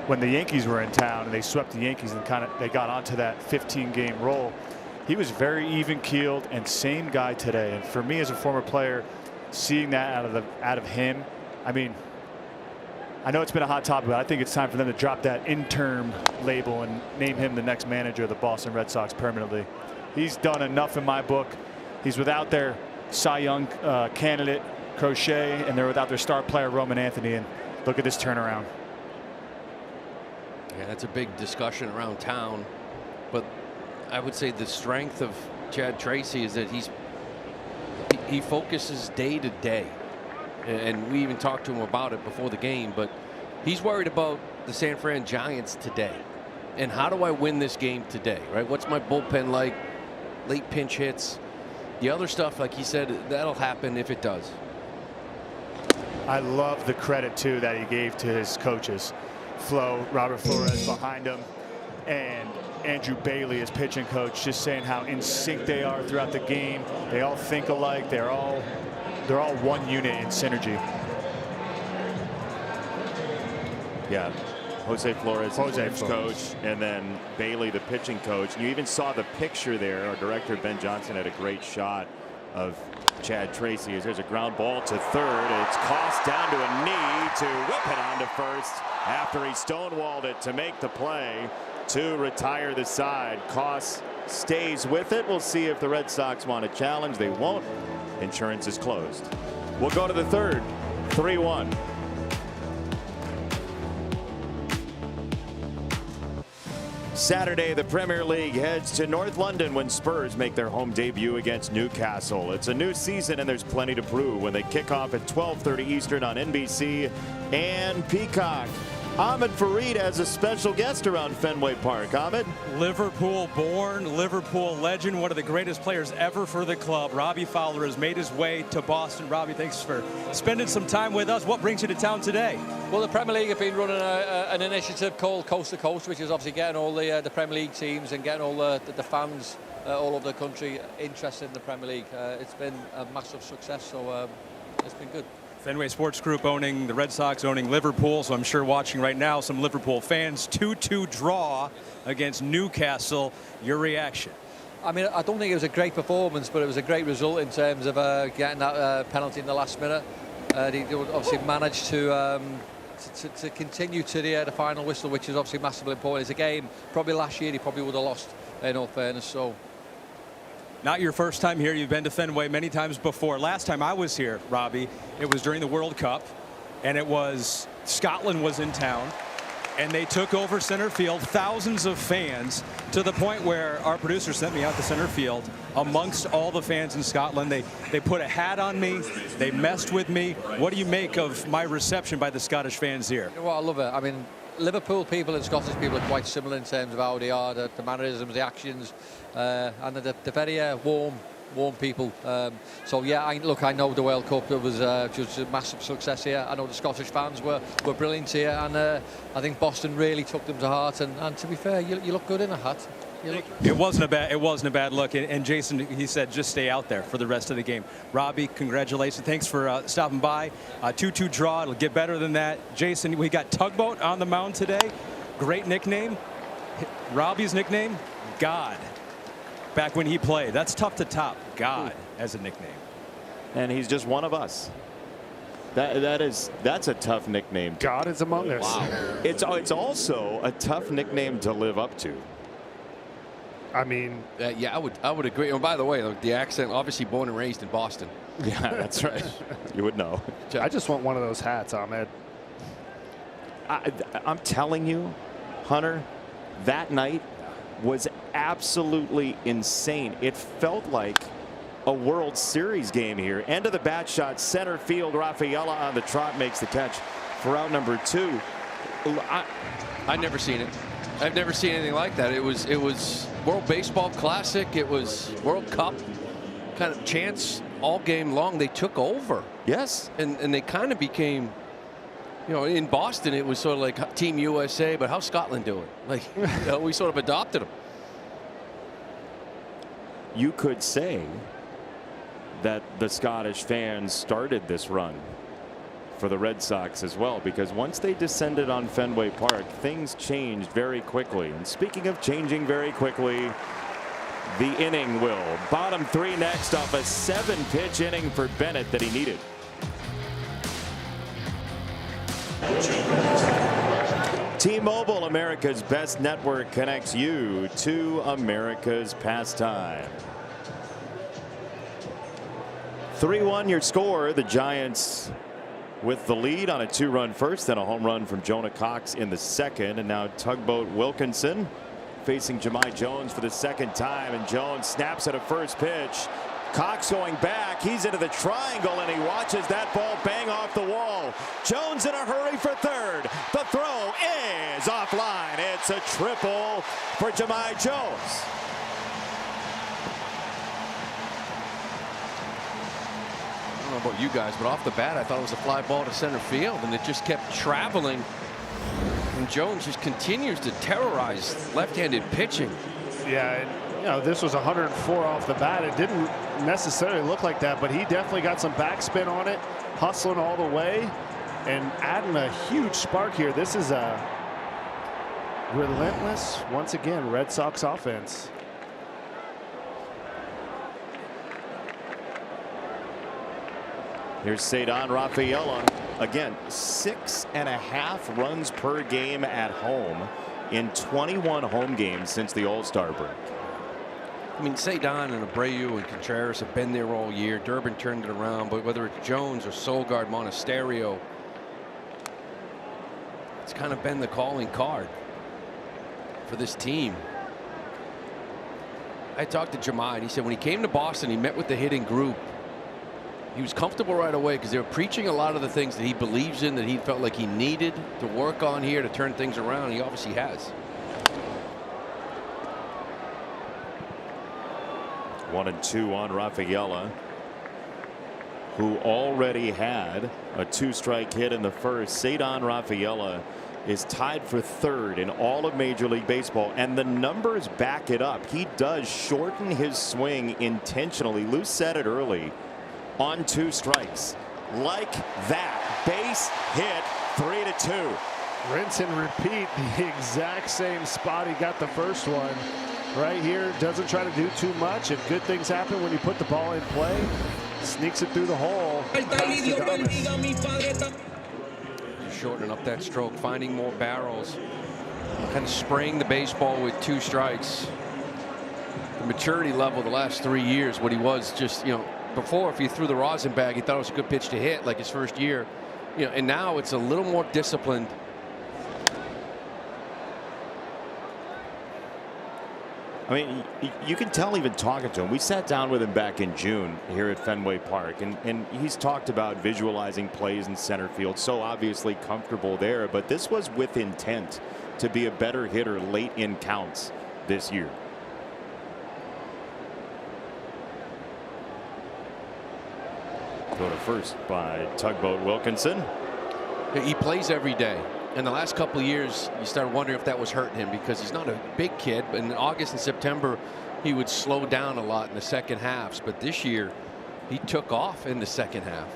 when the Yankees were in town and they swept the Yankees and they got onto that 15-game roll, he was very even-keeled and same guy today. And for me as a former player, seeing that out of him, I mean, I know it's been a hot topic, but I think it's time for them to drop that interim label and name him the next manager of the Boston Red Sox permanently. He's done enough in my book. He's without their Cy Young candidate Crochet, and they're without their star player Roman Anthony. And look at this turnaround. Yeah, that's a big discussion around town, but I would say the strength of Chad Tracy is that he focuses day to day, and we even talked to him about it before the game, but he's worried about the San Fran Giants today, and how do I win this game today, right? What's my bullpen like? Late pinch hits, the other stuff, like he said, that'll happen if it does. I love the credit too that he gave to his coaches. Robert Flores behind him, and Andrew Bailey, his pitching coach, just saying how in sync they are throughout the game. They all think alike. They're all one unit in synergy. Yeah. Jose Flores, coach, and then Bailey, the pitching coach. And you even saw the picture there. Our director, Ben Johnson, had a great shot of Chad Tracy. There's a ground ball to third. It's Koss down to a knee to whip it on to first after he stonewalled it to make the play to retire the side. Koss stays with it. We'll see if the Red Sox want to challenge. They won't. Insurance is closed. We'll go to the third. 3-1. Saturday, the Premier League heads to North London when Spurs make their home debut against Newcastle. It's a new season and there's plenty to prove when they kick off at 12:30 Eastern on NBC and Peacock. Ahmed Fareed has a special guest around Fenway Park. Ahmed? Liverpool born, Liverpool legend, one of the greatest players ever for the club. Robbie Fowler has made his way to Boston. Robbie, thanks for spending some time with us. What brings you to town today? Well, the Premier League have been running an initiative called Coast to Coast, which is obviously getting all the Premier League teams and getting all the fans all over the country interested in the Premier League. It's been a massive success, so it's been good. Fenway Sports Group owning the Red Sox, owning Liverpool, so I'm sure watching right now some Liverpool fans. 2-2 draw against Newcastle. Your reaction? I mean, I don't think it was a great performance, but it was a great result in terms of getting that penalty in the last minute. They obviously managed to continue to the final whistle, which is obviously massively important. It's a game, probably last year he probably would have lost, in all fairness. So. Not your first time here. You've been to Fenway many times before. Last time I was here, Robbie, it was during the World Cup, and it was Scotland was in town, and they took over center field, thousands of fans, to the point where our producer sent me out to center field amongst all the fans in Scotland. They put a hat on me. They messed with me. What do you make of my reception by the Scottish fans here? You know what, I love it. I mean, Liverpool people and Scottish people are quite similar in terms of how they are, the mannerisms, the actions, and they're very warm people. So yeah, look, I know the World Cup, it was just a massive success here. I know the Scottish fans were brilliant here, and I think Boston really took them to heart. And to be fair, you look good in a hat. It wasn't a bad look, and Jason, he said just stay out there for the rest of the game. Robbie, congratulations, thanks for stopping by. 2-2 draw, it'll get better than that. Jason, we got Tugboat on the mound today. Great nickname. Robbie's nickname, God. Back when he played, that's tough to top. God as a nickname. And he's just one of us. That's a tough nickname. God is among us. Wow. It's also a tough nickname to live up to. I mean, yeah, I would agree. And by the way, look, the accent, obviously born and raised in Boston. Yeah, that's right. You would know. I just want one of those hats, Ahmed. I'm telling you, Hunter, that night was absolutely insane. It felt like a World Series game here. End of the bat shot, center field. Rafaela on the trot makes the catch for out number 2. I've never seen it. I've never seen anything like that. It was World Baseball Classic. It was World Cup kind of chants all game long. They took over. Yes. And they kind of became, you know, in Boston it was sort of like Team USA, but how's Scotland doing? Like, you know, we sort of adopted them. You could say that the Scottish fans started this run for the Red Sox as well, because once they descended on Fenway Park, things changed very quickly. And speaking of changing very quickly, the inning will. Bottom 3 next off a 7-pitch inning for Bennett that he needed. T-Mobile, America's best network, connects you to America's pastime. 3-1 your score. The Giants with the lead on a 2-run first, then a home run from Jonah Cox in the second, and now Tugboat Wilkinson facing Jahmai Jones for the second time, and Jones snaps at a first pitch. Cox going back, he's into the triangle, and he watches that ball bang off the wall. Jones in a hurry for third. The throw is offline. It's a triple for Jahmai Jones. I don't know about you guys, but off the bat I thought it was a fly ball to center field, and it just kept traveling, and Jones just continues to terrorize left-handed pitching. Yeah, and you know, this was 104 off the bat. It didn't necessarily look like that, but he definitely got some backspin on it, hustling all the way and adding a huge spark here. This is a relentless, once again, Red Sox offense. Here's Ceddanne Rafaela. Again, 6.5 runs per game at home in 21 home games since the All-Star break. I mean, Ceddanne and Abreu and Contreras have been there all year. Durbin turned it around, but whether it's Jones or Solgaard, Monasterio, it's kind of been the calling card for this team. I talked to Jahmai, and he said when he came to Boston, he met with the hitting group. He was comfortable right away because they were preaching a lot of the things that he believes in, that he felt like he needed to work on here to turn things around. He obviously has. 1-2 on Rafaela, who already had a 2-strike hit in the first. Ceddanne Rafaela is tied for third in all of Major League Baseball, and the numbers back it up. He does shorten his swing intentionally. Lou said it early, on 2 strikes. Like that, base hit, 3-2. Rinse and repeat, the exact same spot he got the first one. Right here, doesn't try to do too much, and good things happen when you put the ball in play. Sneaks it through the hole. Shortening up that stroke, finding more barrels, kind of spraying the baseball with 2 strikes. The maturity level the last 3 years, what he was just, you know, before if he threw the rosin bag, he thought it was a good pitch to hit, like his first year, you know, and now it's a little more disciplined. I mean, you can tell even talking to him. We sat down with him back in June here at Fenway Park, and he's talked about visualizing plays in center field, so obviously comfortable there, but this was with intent to be a better hitter late in counts this year. Go to first by Tugboat Wilkinson. He plays every day. In the last couple of years, you start wondering if that was hurting him because he's not a big kid. But in August and September, he would slow down a lot in the second halves. But this year, he took off in the second half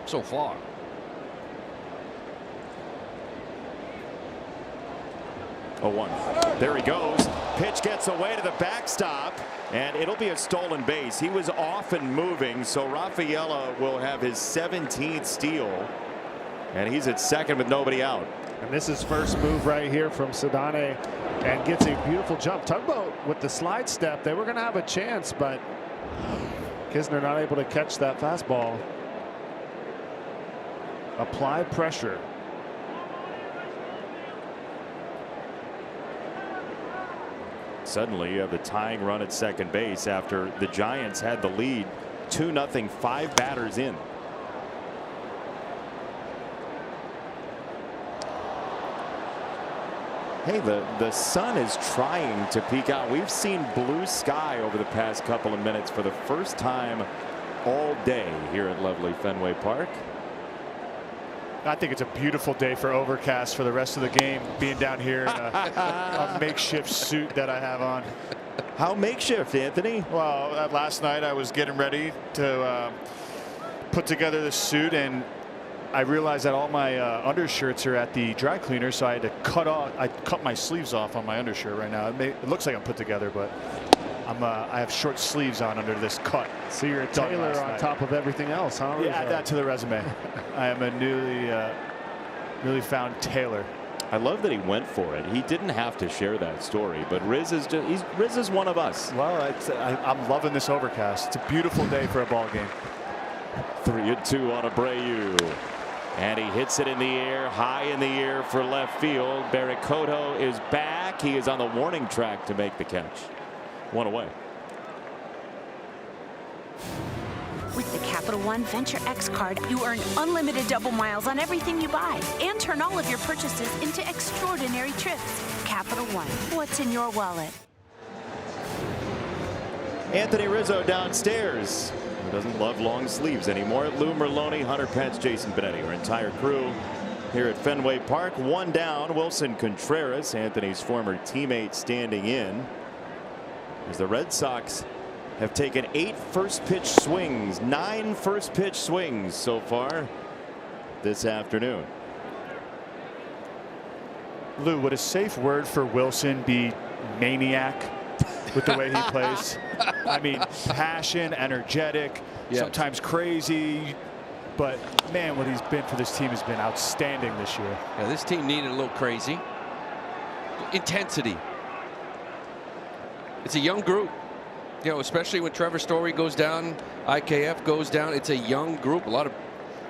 so far. Oh, 1. There he goes. Pitch gets away to the backstop, and it'll be a stolen base. He was off and moving, so Rafaela will have his 17th steal. And he's at second with nobody out. And this is first move right here from Ceddanne, and gets a beautiful jump. Tugboat with the slide step. They were going to have a chance, but Kisner not able to catch that fastball. Apply pressure. Suddenly you have the tying run at second base after the Giants had the lead 2-0, 5 batters in. Hey, the sun is trying to peek out. We've seen blue sky over the past couple of minutes for the first time all day here at lovely Fenway Park. I think it's a beautiful day for overcast for the rest of the game, being down here in a makeshift suit that I have on. How makeshift, Anthony? Well, last night I was getting ready to put together this suit, and I realized that all my undershirts are at the dry cleaner, so I had to cut my sleeves off on my undershirt right now. It looks like I'm put together, but I have short sleeves on under this cut. So you're a tailor on top of everything else, huh? Yeah, add that to the resume. I am a newly found tailor. I love that he went for it. He didn't have to share that story, but Riz is Riz is one of us. Well, I'm loving this overcast. It's a beautiful day for a ball game. 3-2 on Abreu. And he hits it in the air, high in the air for left field. Barracoto is back. He is on the warning track to make the catch. One away. With the Capital One Venture X card, you earn unlimited double miles on everything you buy and turn all of your purchases into extraordinary trips. Capital One, what's in your wallet? Anthony Rizzo downstairs. Who doesn't love long sleeves anymore. Lou Merloni, Hunter Pence, Jason Benetti, our entire crew here at Fenway Park. One down. Wilson Contreras, Anthony's former teammate, standing in as the Red Sox have taken 8 first pitch swings, 9 first pitch swings so far this afternoon. Lou, would a safe word for Wilson be maniac with the way he plays? I mean, passion, energetic, sometimes crazy, but man, what he's been for this team has been outstanding this year. Yeah, this team needed a little crazy intensity. It's a young group. You know, especially when Trevor Story goes down, IKF goes down. It's a young group, a lot of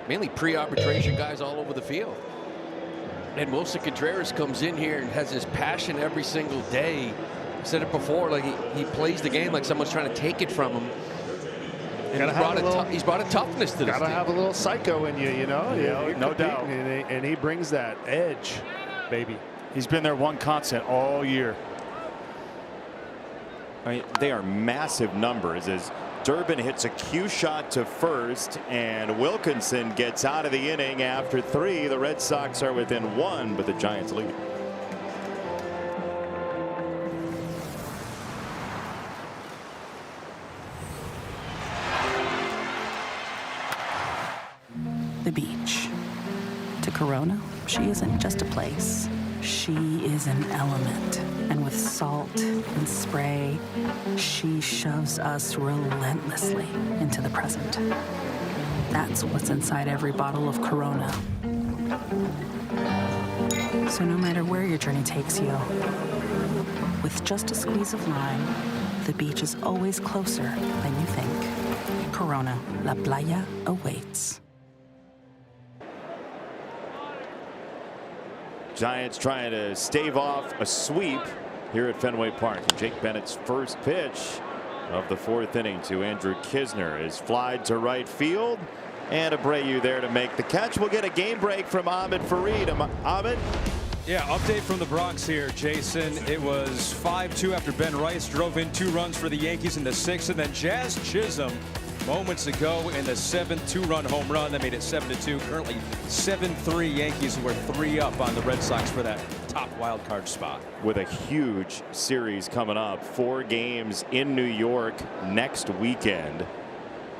mainly pre-arbitration guys all over the field. And Wilson Contreras comes in here and has this passion every single day. I said it before, like he plays the game like someone's trying to take it from him. And he's brought a toughness to this team. Gotta have a little psycho in you, you know? Yeah, no doubt. And he brings that edge, baby. He's been their one constant all year. I mean, they are massive numbers as Durbin hits a cue shot to first and Wilkinson gets out of the inning after 3. The Red Sox are within 1, but the Giants lead. The beach. To Corona, she isn't just a place. She is an element. And with salt and spray, she shoves us relentlessly into the present. That's what's inside every bottle of Corona. So no matter where your journey takes you, with just a squeeze of lime, the beach is always closer than you think. Corona, La Playa awaits. Giants trying to stave off a sweep here at Fenway Park. And Jake Bennett's first pitch of the 4th inning to Andrew Kisner is flied to right field. And Abreu there to make the catch. We'll get a game break from Ahmed Fareed. Ahmed? Yeah, update from the Bronx here, Jason. It was 5-2 after Ben Rice drove in 2 runs for the Yankees in the 6th. And then Jazz Chisholm moments ago in the 7th 2-run home run that made it 7-2. Currently 7-3 Yankees, who are 3 up on the Red Sox for that top wild card spot. With a huge series coming up, 4 games in New York next weekend,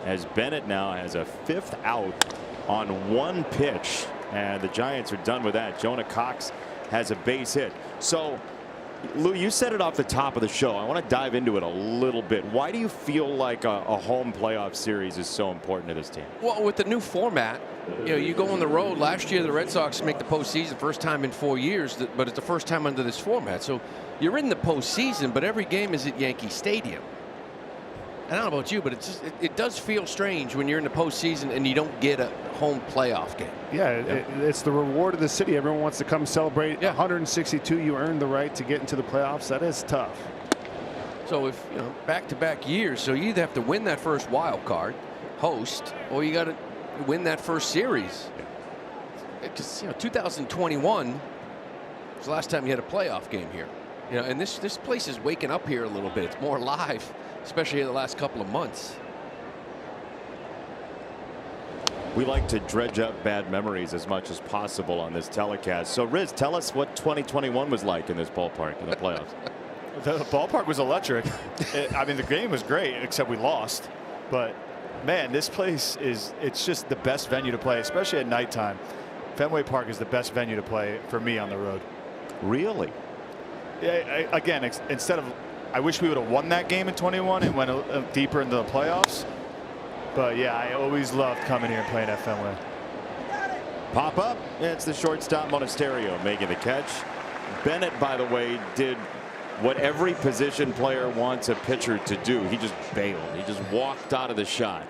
as Bennett now has a 5th out on 1 pitch, and the Giants are done with that. Jonah Cox has a base hit. So Lou, you said it off the top of the show. I want to dive into it a little bit. Why do you feel like a home playoff series is so important to this team? Well, with the new format, you know, you go on the road. Last year, the Red Sox make the postseason, first time in 4 years, but it's the first time under this format. So you're in the postseason, but every game is at Yankee Stadium. I don't know about you, but it does feel strange when you're in the postseason and you don't get a home playoff game. Yeah, it's the reward of the city. Everyone wants to come celebrate. 162, you earned the right to get into the playoffs. That is tough. So if, you know, back-to-back years, so you either have to win that first wild card, host, or you got to win that first series. Because, you know, 2021 was the last time you had a playoff game here. You know, and this place is waking up here a little bit. It's more alive, especially in the last couple of months. We like to dredge up bad memories as much as possible on this telecast. So Riz, tell us what 2021 was like in this ballpark in the playoffs. The ballpark was electric. I mean, the game was great, except we lost. But man, this place it's just the best venue to play, especially at nighttime. Fenway Park is the best venue to play for me on the road. Really? Yeah, again, instead of I wish we would have won that game in 21 and went deeper into the playoffs. But yeah, I always loved coming here and playing at Fenway. Pop up. It's the shortstop Monasterio making the catch. Bennett, by the way, did what every position player wants a pitcher to do. He just bailed. He just walked out of the shot.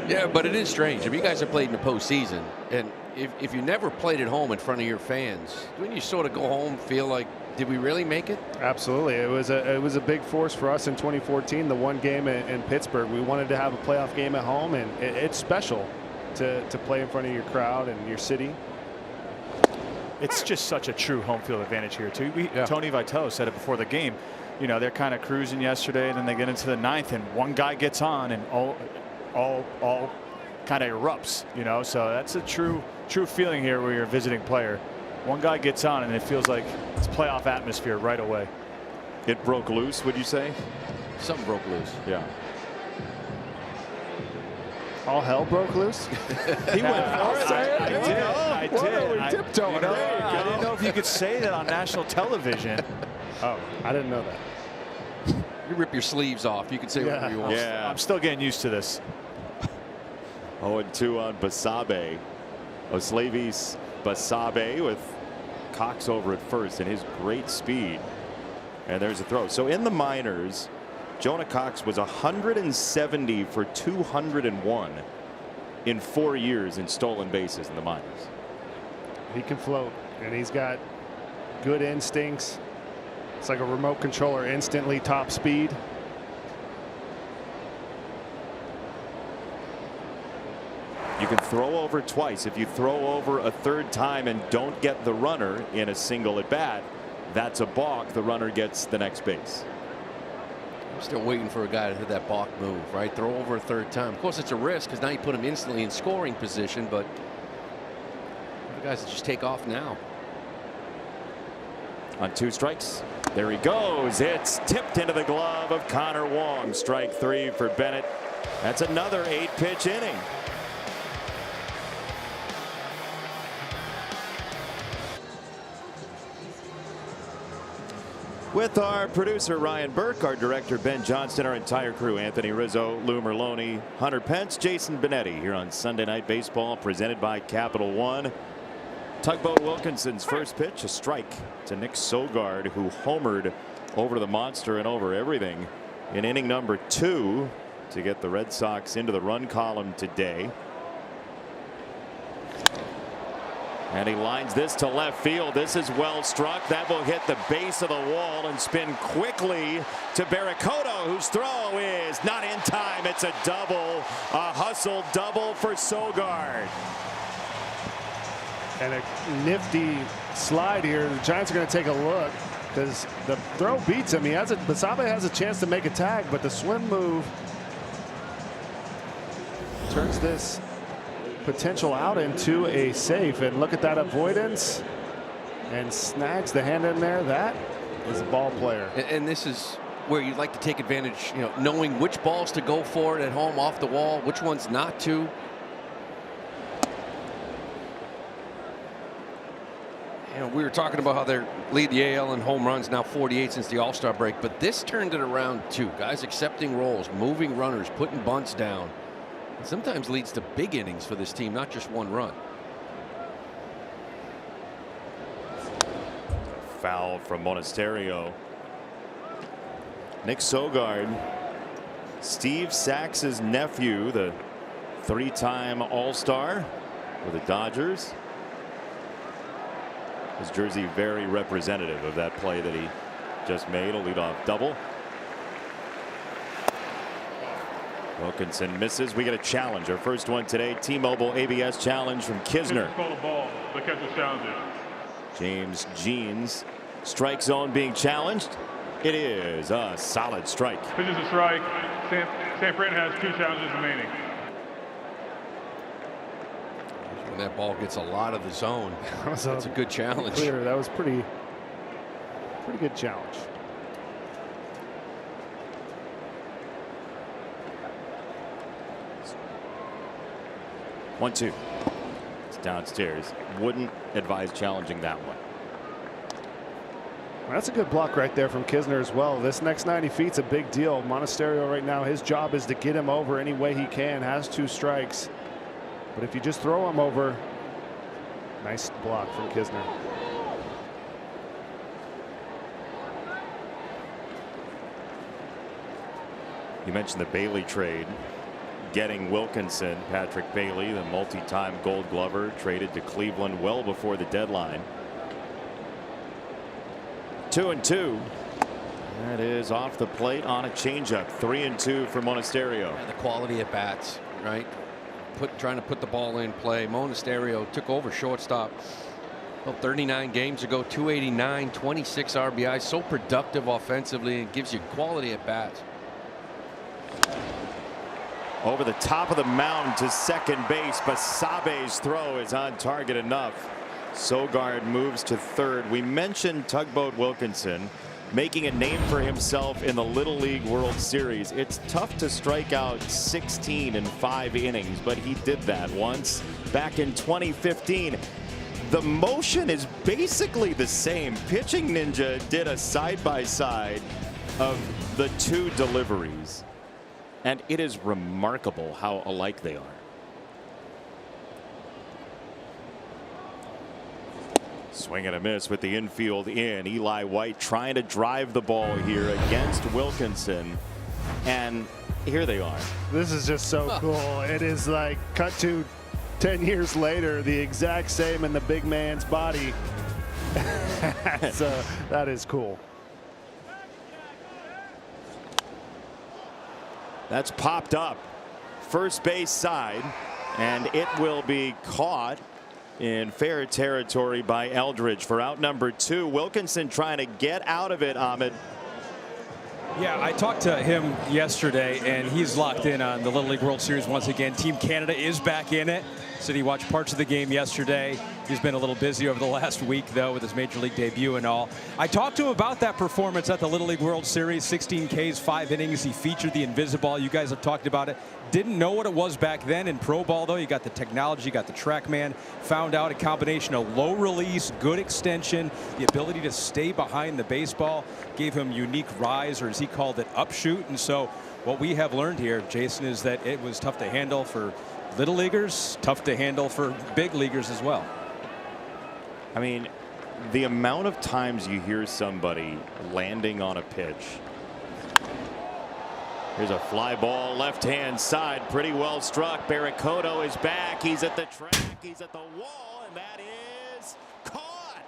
Yeah, but it is strange. If you guys have played in the postseason, and if you never played at home in front of your fans, wouldn't you sort of go home and feel like, did we really make it? Absolutely. It was a big force for us in 2014, the one game in Pittsburgh. We wanted to have a playoff game at home, and it's special to play in front of your crowd and your city. It's just such a true home field advantage here too. Tony Vitello said it before the game. You know, they're kind of cruising yesterday, and then they get into the 9th, and one guy gets on, and all kind of erupts. You know, so that's a true feeling here where you're a visiting player. One guy gets on, and it feels like it's playoff atmosphere right away. It broke loose, would you say? Something broke loose. Yeah. All hell broke loose. He went for it. I did. We tiptoeing. You know, I didn't know if you could say that on national television. Oh, I didn't know that. You rip your sleeves off. You can say whatever you want. Yeah. I'm still getting used to this. 0-2 on Basabe. Oslavis Basabe with Cox over at first and his great speed. And there's a throw. So in the minors, Jonah Cox was 170 for 201 in 4 years in stolen bases in the minors. He can float, and he's got good instincts. It's like a remote controller, instantly top speed. You can throw over twice. If you throw over a third time and don't get the runner in a single at bat, that's a balk. The runner gets the next base. I'm still waiting for a guy to hit that balk move, right? Throw over a third time. Of course, it's a risk because now you put him instantly in scoring position, but the guys that just take off now. On 2 strikes. There he goes. It's tipped into the glove of Connor Wong. Strike 3 for Bennett. That's another 8-pitch inning. With our producer Ryan Burke, our director Ben Johnston, our entire crew, Anthony Rizzo, Lou Merlone, Hunter Pence, Jason Benetti, here on Sunday Night Baseball, presented by Capital One. Tugboat Wilkinson's first pitch, a strike to Nick Sogard, who homered over the monster and over everything in inning number 2 to get the Red Sox into the run column today. And he lines this to left field. This is well struck. That will hit the base of the wall and spin quickly to Barracoto, whose throw is not in time. It's a double, a hustle double for Sogard. And a nifty slide here. The Giants are going to take a look because the throw beats him. Basabe has a chance to make a tag, but the swim move turns this potential out into a safe. And look at that avoidance, and snags the hand in there. That is a ball player. And this is where you'd like to take advantage, you know, knowing which balls to go for it at home off the wall, which ones not to. You know, we were talking about how they lead the AL in home runs, now 48 since the All-Star break, but this turned it around too. Guys accepting roles, moving runners, putting bunts down. It sometimes leads to big innings for this team, not just one run. Foul from Monasterio. Nick Sogard, Steve Sax's nephew, the 3-time All-Star for the Dodgers. His jersey very representative of that play that he just made, a leadoff double. Wilkinson misses. We get a challenge. Our first one today, T-Mobile ABS challenge from Kisner. James Jeans, strike zone being challenged. It is a solid strike. Pitch is a strike. San Fran has 2 challenges remaining. When that ball gets a lot of the zone, that's a good challenge. Clear. That was pretty good challenge. One, two. It's downstairs. Wouldn't advise challenging that one. That's a good block right there from Kisner as well. This next 90 feet's a big deal. Monasterio right now, his job is to get him over any way he can. Has 2 strikes. But if you just throw him over, nice block from Kisner. You mentioned the Bailey trade. Getting Wilkinson, Patrick Bailey, the multi-time Gold Glover, traded to Cleveland well before the deadline. 2-2. That is off the plate on a changeup. 3-2 for Monasterio. Yeah, the quality at bats, right? Trying to put the ball in play. Monasterio took over shortstop 39 games ago. 289, 26 RBI. So productive offensively and gives you quality at bats. Over the top of the mound to second base. Basabe's throw is on target enough. Sogard moves to third. We mentioned Tugboat Wilkinson making a name for himself in the Little League World Series. It's tough to strike out 16 in 5 innings, but he did that once back in 2015. The motion is basically the same. Pitching Ninja did a side-by-side of the 2 deliveries, and it is remarkable how alike they are. Swing and a miss with the infield in. Eli White trying to drive the ball here against Wilkinson, and here they are. This is just so cool. It is like cut to 10 years later, the exact same in the big man's body. So that is cool. That's popped up first base side, and it will be caught in fair territory by Eldridge for out number 2. Wilkinson trying to get out of it, Ahmed. Yeah, I talked to him yesterday, and he's locked in on the Little League World Series once again. Team Canada is back in it. Said he watched parts of the game yesterday. He's been a little busy over the last week, though, with his Major League debut and all. I talked to him about that performance at the Little League World Series. 16 Ks, 5 innings. He featured the Invisiball. You guys have talked about it. Didn't know what it was back then. In pro ball, though, you got the technology, you got the TrackMan. Found out a combination of low release, good extension, the ability to stay behind the baseball, gave him unique rise, or as he called it, upshoot. And so what we have learned here, Jason, is that it was tough to handle for little leaguers, tough to handle for big leaguers as well. I mean, the amount of times you hear somebody landing on a pitch. Here's a fly ball left hand side, pretty well struck. Barracoto is back. He's at the track. He's at the wall, and that is caught.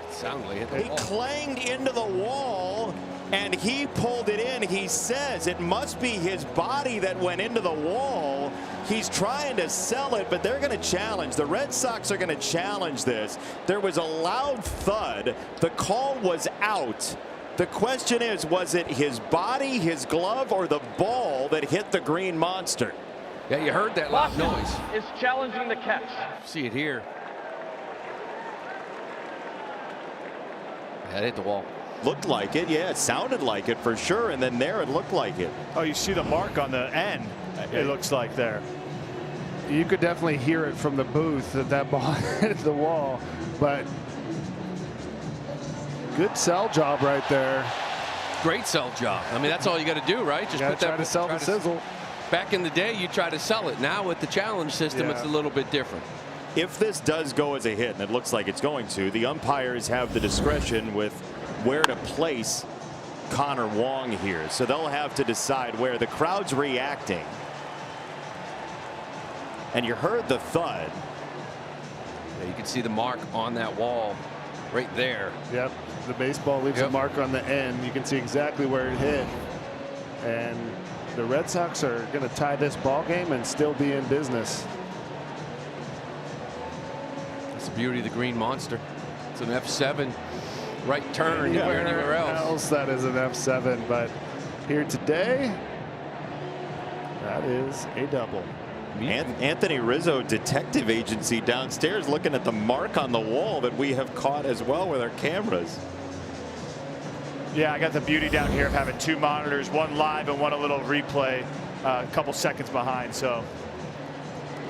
Soundly hit the He wall. clanged into the wall, and he pulled it in. He says it must be his body that went into the wall. He's trying to sell it, but they're going to challenge. The Red Sox are going to challenge this. There was a loud thud. The call was out. The question is, was it his body, his glove, or the ball that hit the green monster? Yeah, you heard that loud noise. Is challenging the catch. See it here. That hit the wall. Looked like it, yeah. It sounded like it for sure, and then there it looked like it. Oh, you see the mark on the end, it looks like there. You could definitely hear it from the booth that ball hit the wall, but good sell job right there. Great sell job. I mean, that's all you got to do, right? Just put that. Try to sell the sizzle. Back in the day, you try to sell it. Now with the challenge system, it's a little bit different. If this does go as a hit, and it looks like it's going to, the umpires have the discretion with where to place Connor Wong here. So they'll have to decide where. The crowd's reacting. And you heard the thud. Yeah, you can see the mark on that wall right there. Yep. The baseball leaves a mark on the end. You can see exactly where it hit. And the Red Sox are going to tie this ball game and still be in business. That's the beauty of the green monster. It's an F7 right turn anywhere else. That is an F7, but here today, that is a double. Anthony Rizzo, detective agency downstairs, looking at the mark on the wall that we have caught as well with our cameras. Yeah, I got the beauty down here of having 2 monitors, one live and one a little replay, a couple seconds behind. So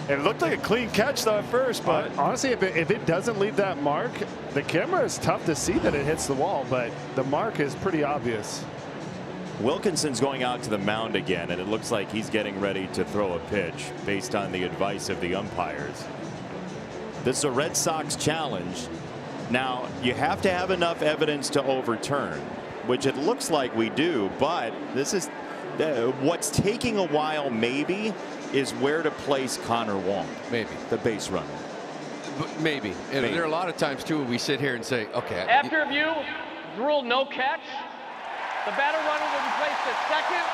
It looked like a clean catch though at first, but honestly, if it doesn't leave that mark, the camera is tough to see that it hits the wall, but the mark is pretty obvious. Wilkinson's going out to the mound again, and it looks like he's getting ready to throw a pitch based on the advice of the umpires. This is a Red Sox challenge. Now, you have to have enough evidence to overturn, which it looks like we do, but this is what's taking a while maybe is where to place Connor Wong. Maybe. The base runner. Maybe. And there are a lot of times, too, we sit here and say, okay. After review, rule no catch. The batter runner will be placed at second.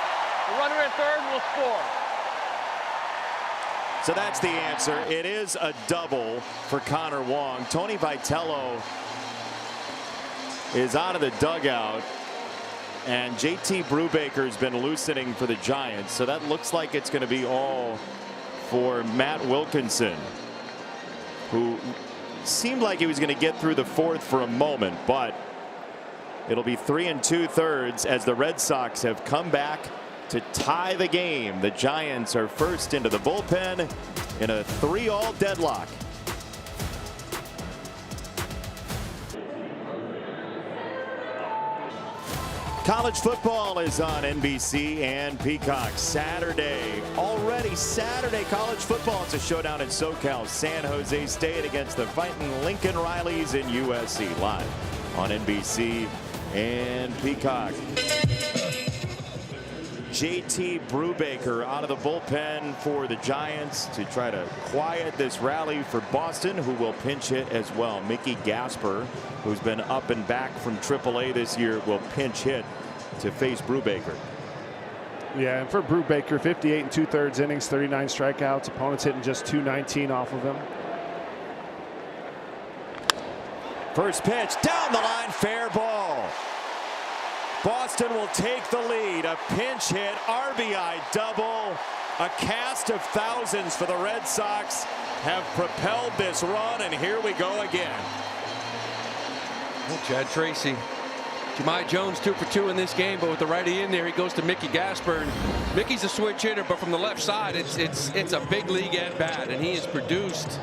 The runner at third will score. So that's the answer. It is a double for Connor Wong. Tony Vitello is out of the dugout, and JT Brubaker's been loosening for the Giants. So that looks like it's going to be all for Matt Wilkinson, who seemed like he was going to get through the fourth for a moment, but it'll be 3 2/3 as the Red Sox have come back to tie the game. The Giants are first into the bullpen in a 3-all deadlock. College football is on NBC and Peacock Saturday. Already Saturday college football. It's a showdown in SoCal. San Jose State against the fighting Lincoln Rileys in USC. Live on NBC and Peacock. JT Brubaker out of the bullpen for the Giants to try to quiet this rally for Boston, who will pinch hit as well. Mickey Gasper, who's been up and back from AAA this year, will pinch hit to face Brubaker. Yeah, and for Brubaker, 58 2/3 innings, 39 strikeouts. Opponents hitting just .219 off of him. First pitch down the line, fair ball. Boston will take the lead. A pinch hit, RBI double. A cast of thousands for the Red Sox have propelled this run, and here we go again. Well, Chad Tracy. Jahmai Jones 2 for 2 in this game, but with the righty in there, he goes to Mickey Gasper. And Mickey's a switch hitter, but from the left side, it's a big league at bat, and he has produced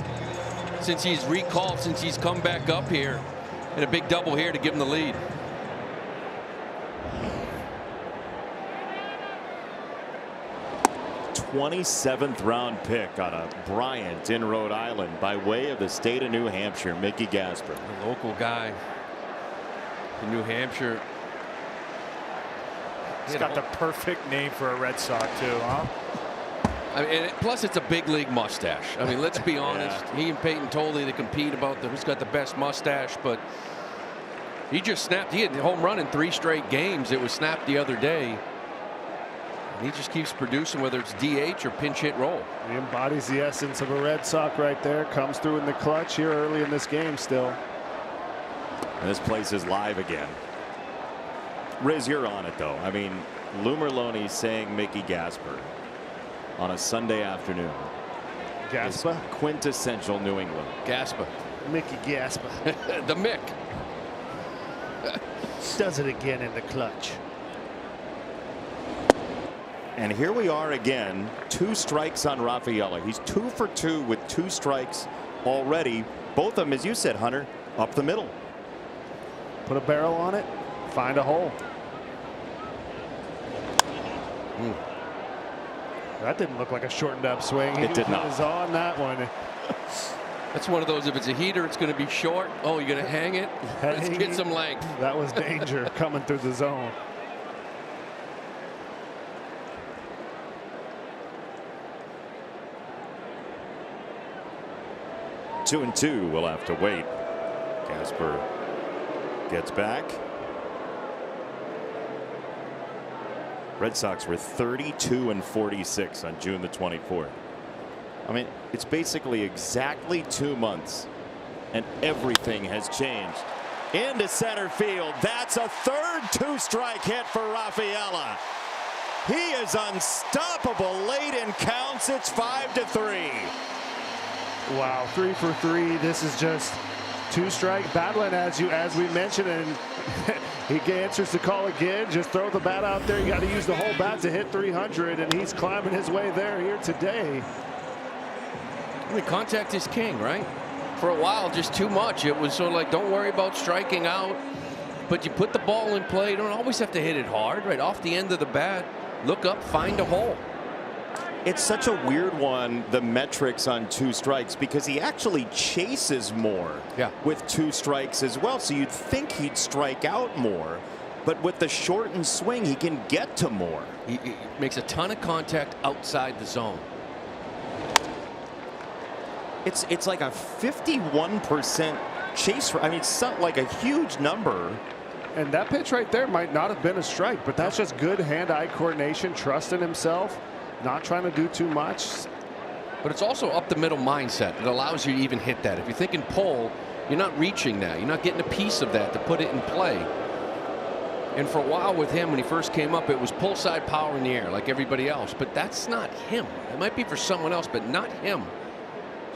since he's recalled, since he's come back up here, and a big double here to give him the lead. '27th round pick out of Bryant in Rhode Island by way of the state of New Hampshire. Mickey Gasper, a local guy in New Hampshire. He's got the perfect name for a Red Sox too, huh? I mean, plus it's a big league mustache. I mean, let's be honest. Yeah. He and Peyton Tolley, they compete about who's got the best mustache, but he just snapped. He had a home run in 3 straight games. It was snapped the other day. And he just keeps producing, whether it's DH or pinch hit roll. He embodies the essence of a Red Sox right there. Comes through in the clutch here early in this game still. And this place is live again. Riz, you're on it though. I mean, Lou Merlone saying Mickey Gasper on a Sunday afternoon. Gasper? Quintessential New England. Gasper. Mickey Gasper. The Mick. Does it again in the clutch. And here we are again. 2 strikes on Rafaela. He's 2 for 2 with 2 strikes already. Both of them, as you said, Hunter, up the middle. Put a barrel on it. Find a hole. That didn't look like a shortened up swing. It did not. He was on that one. That's one of those, if it's a heater, it's going to be short. Oh, you're going to hang it? Let's get some length. That was danger coming through the zone. Two and 2 will have to wait. Gasper gets back. Red Sox were 32 and 46 on June the 24th. I mean, it's basically exactly 2 months, and everything has changed. Into center field. That's a third 2-strike hit for Rafaela. He is unstoppable late in counts. It's 5-3. Wow, 3 for 3. This is just 2-strike battling as we mentioned, and he answers the call again. Just throw the bat out there. You got to use the whole bat to hit 300, and he's climbing his way there here today. I mean, contact is king, right? For a while, just too much. It was sort of like, don't worry about striking out, but you put the ball in play. You don't always have to hit it hard, right off the end of the bat. Look up, find a hole. It's such a weird one, the metrics on 2 strikes, because he actually chases more with 2 strikes as well. So you'd think he'd strike out more, but with the shortened swing, he can get to more. He makes a ton of contact outside the zone. It's like a 51% chase. I mean, it's like a huge number. And that pitch right there might not have been a strike, but that's just good hand-eye coordination, trust in himself, not trying to do too much. But it's also up the middle mindset. It allows you to even hit that. If you're thinking pull, you're not reaching that. You're not getting a piece of that to put it in play. And for a while with him, when he first came up, it was pull side power in the air like everybody else. But that's not him. It might be for someone else, but not him.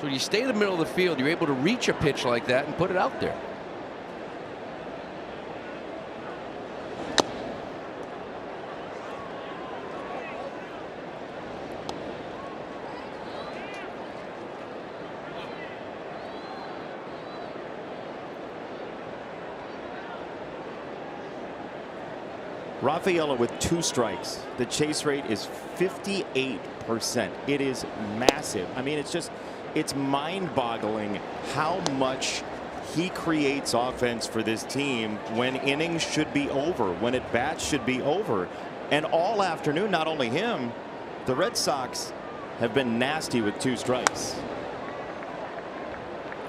So you stay in the middle of the field, you're able to reach a pitch like that and put it out there. Rafaela with 2 strikes. The chase rate is 58%. It is massive. I mean, it's mind-boggling how much he creates offense for this team when innings should be over, when at-bats should be over. And all afternoon, not only him, the Red Sox have been nasty with 2 strikes.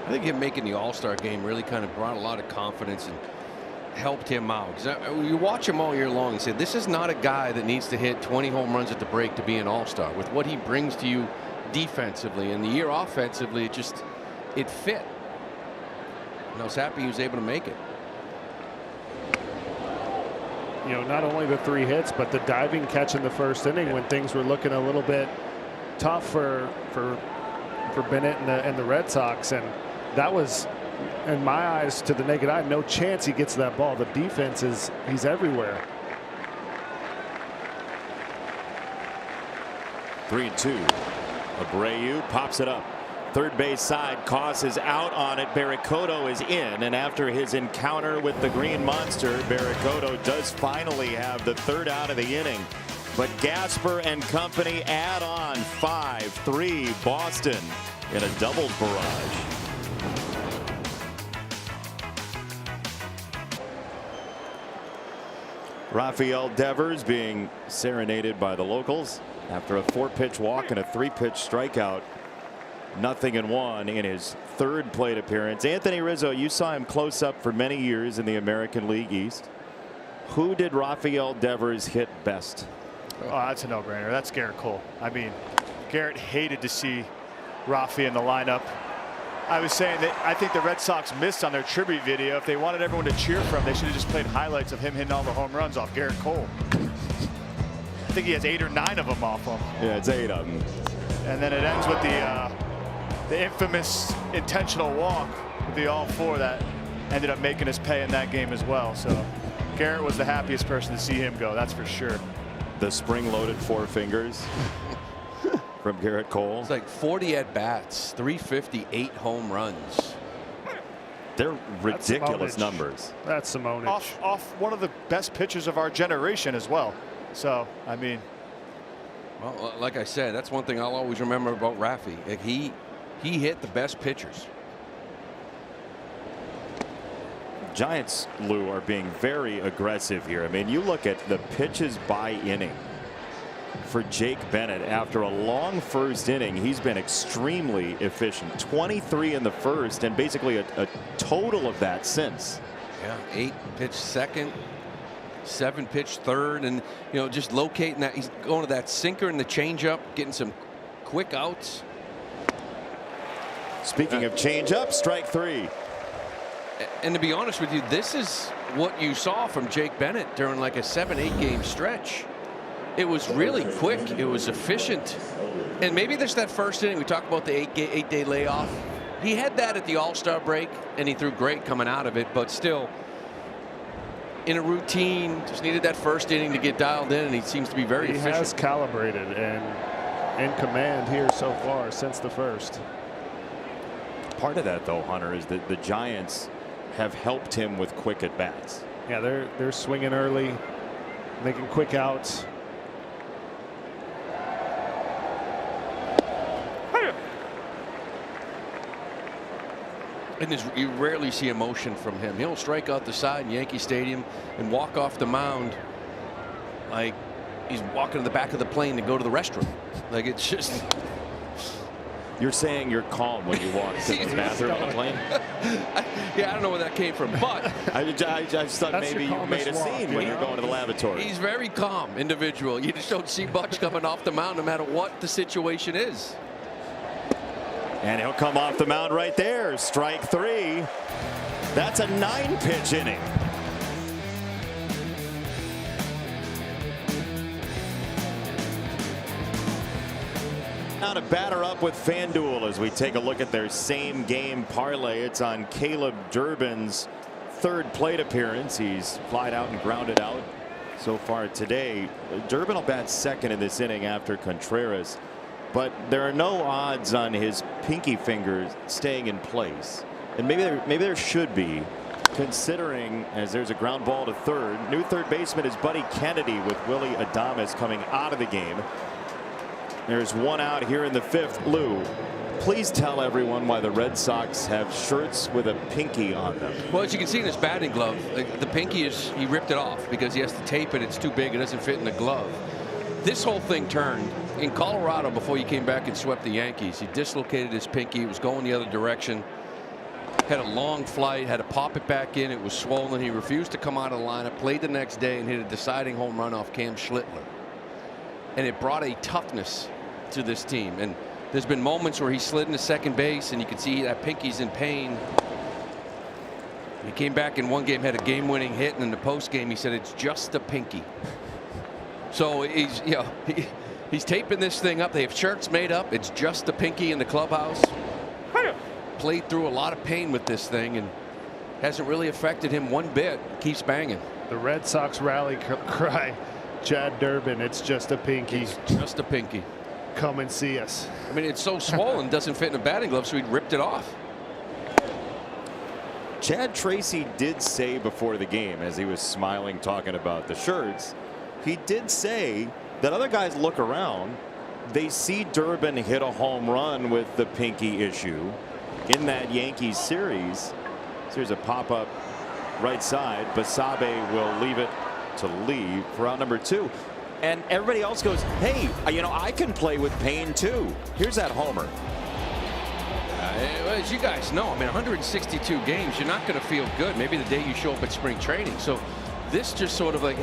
I think him making the All-Star game really kind of brought a lot of confidence and helped him out. You watch him all year long and say, this is not a guy that needs to hit 20 home runs at the break to be an all-star. With what he brings to you defensively and the year offensively, it fit. And I was happy he was able to make it. You know, not only the 3 hits, but the diving catch in the first inning when things were looking a little bit tough for Bennett and the Red Sox, and that was, in my eyes, to the naked eye, no chance he gets that ball. The defense he's everywhere. 3-2. Abreu pops it up. Third base side, Koss is out on it. Barracoto is in, and after his encounter with the Green Monster, Barracoto does finally have the 3rd out of the inning. But Gasper and company add on 5-3 Boston in a double barrage. Rafael Devers being serenaded by the locals after a 4-pitch walk and a 3-pitch strikeout. 0-1 in his 3rd plate appearance. Anthony Rizzo, you saw him close up for many years in the American League East. Who did Rafael Devers hit best? Oh, that's a no-brainer. That's Garrett Cole. I mean, Garrett hated to see Rafi in the lineup. I was saying that I think the Red Sox missed on their tribute video. If they wanted everyone to cheer for him, they should have just played highlights of him hitting all the home runs off Garrett Cole. I think he has 8 or 9 of them off him. Yeah, it's 8 of them. And then it ends with the infamous intentional walk with the all-4 that ended up making us pay in that game as well. So Garrett was the happiest person to see him go, that's for sure. The spring-loaded 4 fingers from Garrett Cole. It's like 40 at-bats, 358 home runs. They're ridiculous numbers. That's Simonich. Off one of the best pitchers of our generation as well. So, I mean. Well, like I said, that's one thing I'll always remember about Rafi. Like he hit the best pitchers. Giants, Lou, are being very aggressive here. I mean, you look at the pitches by inning for Jake Bennett. After a long first inning, he's been extremely efficient. 23 in the first, and basically a total of that since. Yeah, 8 pitch second, 7 pitch third, and just locating that. He's going to that sinker and the changeup, getting some quick outs. Speaking of changeup, strike 3. And to be honest with you, this is what you saw from Jake Bennett during like a 7-8 game stretch. It was really quick. It was efficient. And maybe there's that first inning. We talked about the 8-day layoff. He had that at the All-Star break, and he threw great coming out of it. But still, in a routine, just needed that first inning to get dialed in, and he seems to be very efficient. He has calibrated and in command here so far since the first. Part of that, though, Hunter, is that the Giants have helped him with quick at bats. Yeah, they're swinging early, making quick outs. And you rarely see emotion from him. He'll strike out the side in Yankee Stadium and walk off the mound like he's walking to the back of the plane to go to the restroom. Like, it's just. You're saying you're calm when you walk to the bathroom on the plane? Yeah, I don't know where that came from, but I just thought maybe you made a scene when you're going to the lavatory. He's very calm individual. You just don't see much coming off the mound no matter what the situation is. And he'll come off the mound right there. Strike 3. That's a 9-pitch inning. Now to batter up with FanDuel as we take a look at their same game parlay. It's on Caleb Durbin's 3rd plate appearance. He's flied out and grounded out so far today. Durbin will bat 2nd in this inning after Contreras. But there are no odds on his pinky finger staying in place. And maybe there should be, considering as there's a ground ball to 3rd. New 3rd baseman is Buddy Kennedy with Willie Adames coming out of the game. There's 1 out here in the 5th. Lou, please tell everyone why the Red Sox have shirts with a pinky on them. Well, as you can see in his batting glove, the pinky he ripped it off because he has to tape it. It's too big. It doesn't fit in the glove. This whole thing turned in Colorado before he came back and swept the Yankees. He dislocated his pinky. It was going the other direction. Had a long flight, had to pop it back in. It was swollen. He refused to come out of the lineup, played the next day, and hit a deciding home run off Cam Schlittler. And it brought a toughness to this team. And there's been moments where he slid into second base, and you can see that pinky's in pain. He came back in one game, had a game-winning hit, and in the post game, he said it's just a pinky. So he's taping this thing up. They have shirts made up. It's just a pinky in the clubhouse. Played through a lot of pain with this thing and hasn't really affected him one bit. Keeps banging. The Red Sox rally cry, Chad Durbin, it's just a pinky. It's just a pinky. Come and see us. I mean, it's so swollen, doesn't fit in a batting glove, so he ripped it off. Chad Tracy did say before the game, as he was smiling talking about the shirts, he did say that other guys look around, they see Durbin hit a home run with the pinky issue in that Yankees series. So here's a pop-up right side. Basabe will leave it to leave for out number 2. And everybody else goes, hey, I can play with pain too. Here's that homer. As you guys know, I mean, 162 games, you're not going to feel good. Maybe the day you show up at spring training. So this just sort of like,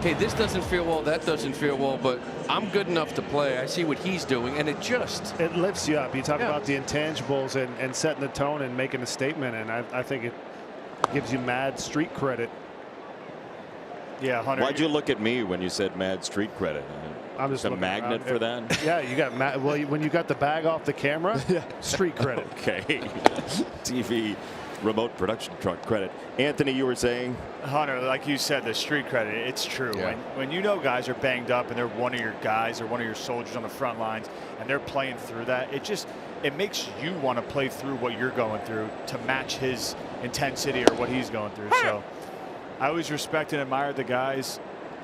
hey, this doesn't feel well, that doesn't feel well, but I'm good enough to play. I see what he's doing, and it lifts you up. You talk about the intangibles and setting the tone and making a statement, and I think it gives you mad street credit. Yeah, Hunter. Why'd you look at me when you said mad street credit? I'm just a magnet for that. Yeah, you got well when you got the bag off the camera. Street credit. Okay. TV remote production truck credit. Anthony, you were saying? Hunter, like you said, the street credit, it's true. Yeah. When you know guys are banged up and they're one of your guys or one of your soldiers on the front lines and they're playing through that, it makes you want to play through what you're going through to match his intensity or what he's going through. So I always respect and admire the guys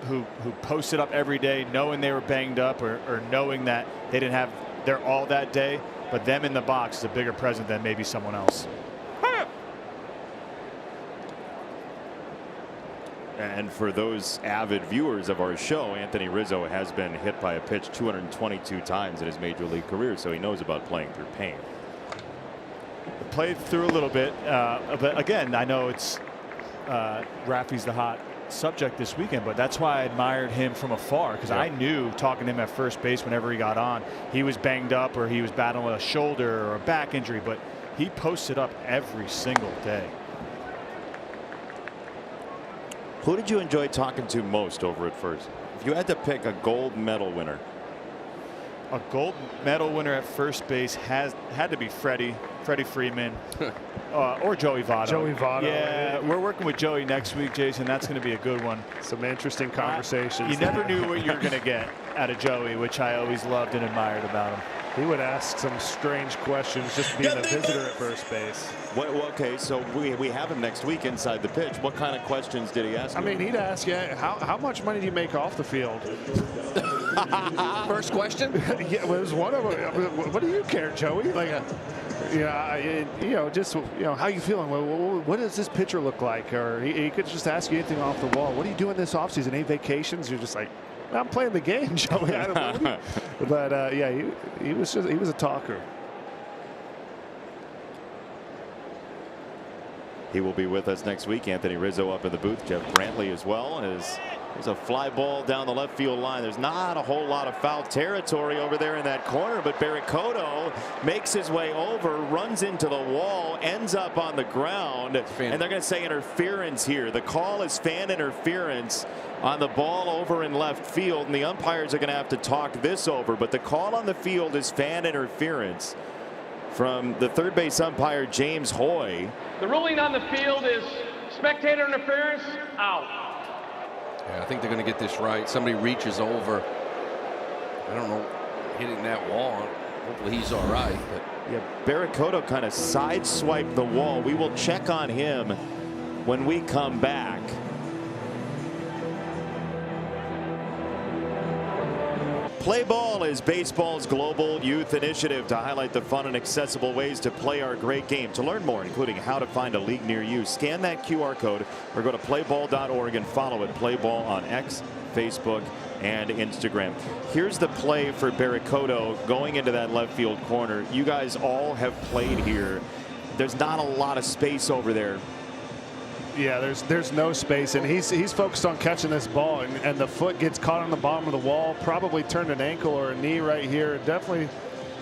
who posted up every day knowing they were banged up or knowing that they didn't have their all that day, but them in the box is a bigger present than maybe someone else. And for those avid viewers of our show, Anthony Rizzo has been hit by a pitch 222 times in his major league career, so he knows about playing through pain. Played through a little bit, but again, I know it's Raffy's the hot subject this weekend, but that's why I admired him from afar, because I knew talking to him at first base whenever he got on, he was banged up or he was battling with a shoulder or a back injury, but he posted up every single day. Who did you enjoy talking to most over at first? If you had to pick a gold medal winner. A gold medal winner at first base had to be Freddie Freeman or Joey Votto. Joey Votto. Yeah, we're working with Joey next week, Jason. That's going to be a good one. Some interesting conversations. You never knew what you were going to get out of Joey, which I always loved and admired about him. He would ask some strange questions just being a visitor at first base. Okay, so we have him next week inside the pitch. What kind of questions did he ask you? I mean, he'd ask you, how much money do you make off the field? First question? Yeah, it was one of them. What do you care, Joey? Like, just how you feeling? What does this pitcher look like? Or he could just ask you anything off the wall. What are you doing this offseason? Any vacations? You're just like, I'm playing the game, Joey. I don't know. But yeah, he was a talker. He will be with us next week. Anthony Rizzo up in the booth. Jeff Brantley as well. There's a fly ball down the left field line. There's not a whole lot of foul territory over there in that corner, but Barracoto makes his way over, runs into the wall, ends up on the ground, and they're going to say interference here. The call is fan interference on the ball over in left field, and the umpires are going to have to talk this over, but the call on the field is fan interference from the third base umpire, James Hoy. The ruling on the field is spectator interference, out. Yeah, I think they're going to get this right. Somebody reaches over. I don't know, hitting that wall. Hopefully he's all right. But yeah, Barracoto kind of sideswiped the wall. We will check on him when we come back. Play Ball is baseball's global youth initiative to highlight the fun and accessible ways to play our great game. To learn more, including how to find a league near you, scan that QR code or go to playball.org and follow it. Play Ball on X, Facebook, and Instagram. Here's the play for Barracoto going into that left field corner. You guys all have played here. There's not a lot of space over there. Yeah, there's no space, and he's focused on catching this ball, and the foot gets caught on the bottom of the wall, probably turned an ankle or a knee right here. It definitely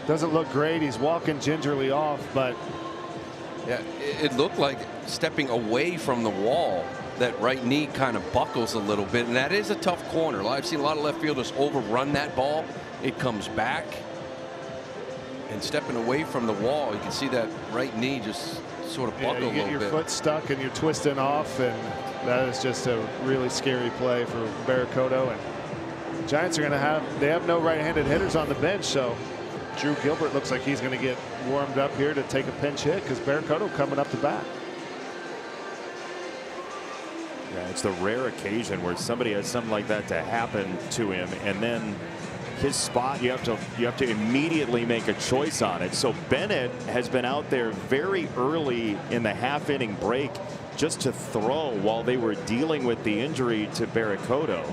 doesn't look great. He's walking gingerly off, but yeah, it looked like stepping away from the wall. That right knee kind of buckles a little bit, and that is a tough corner. I've seen a lot of left fielders overrun that ball. It comes back, and stepping away from the wall, you can see that right knee just sort of buckle a little bit. You get your foot stuck and you're twisting off, and that is just a really scary play for Barracoto. And Giants are going to have no right-handed hitters on the bench, so Drew Gilbert looks like he's going to get warmed up here to take a pinch hit because Barracoto coming up to bat. Yeah, it's the rare occasion where somebody has something like that to happen to him, and then his spot, you have to immediately make a choice on it. So Bennett has been out there very early in the half-inning break just to throw while they were dealing with the injury to Barracoto.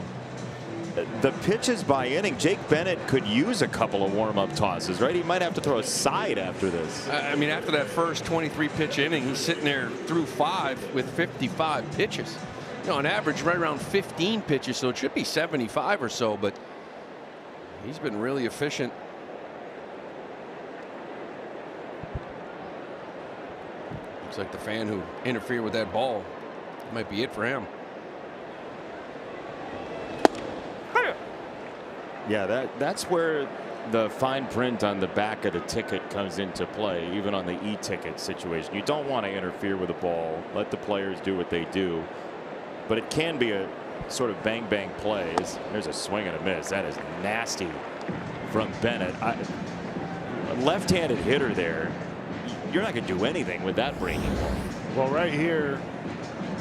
The pitches by inning, Jake Bennett could use a couple of warm-up tosses, right? He might have to throw a side after this. I mean, after that first 23-pitch inning, he's sitting there through 5 with 55 pitches. On average, right around 15 pitches, so it should be 75 or so, but he's been really efficient. Looks like the fan who interfered with that ball might be it for him. Yeah, that's where the fine print on the back of the ticket comes into play, even on the e-ticket situation. You don't want to interfere with the ball. Let the players do what they do. But it can be a sort of bang-bang play. There's a swing and a miss. That is nasty from Bennett. A left-handed hitter there, you're not going to do anything with that breaking ball. Well, right here,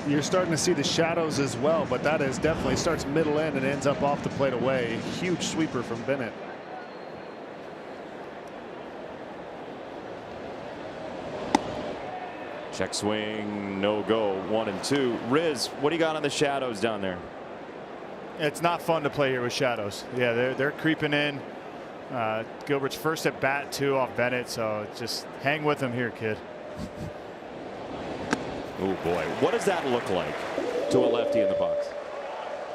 you're starting to see the shadows as well, but that is definitely starts middle end and ends up off the plate away. Huge sweeper from Bennett. Check swing, no go, 1-2. Riz, what do you got on the shadows down there? It's not fun to play here with shadows. Yeah, they're creeping in. Gilbert's first at bat too off Bennett, so just hang with him here, kid. Oh boy, what does that look like to a lefty in the box?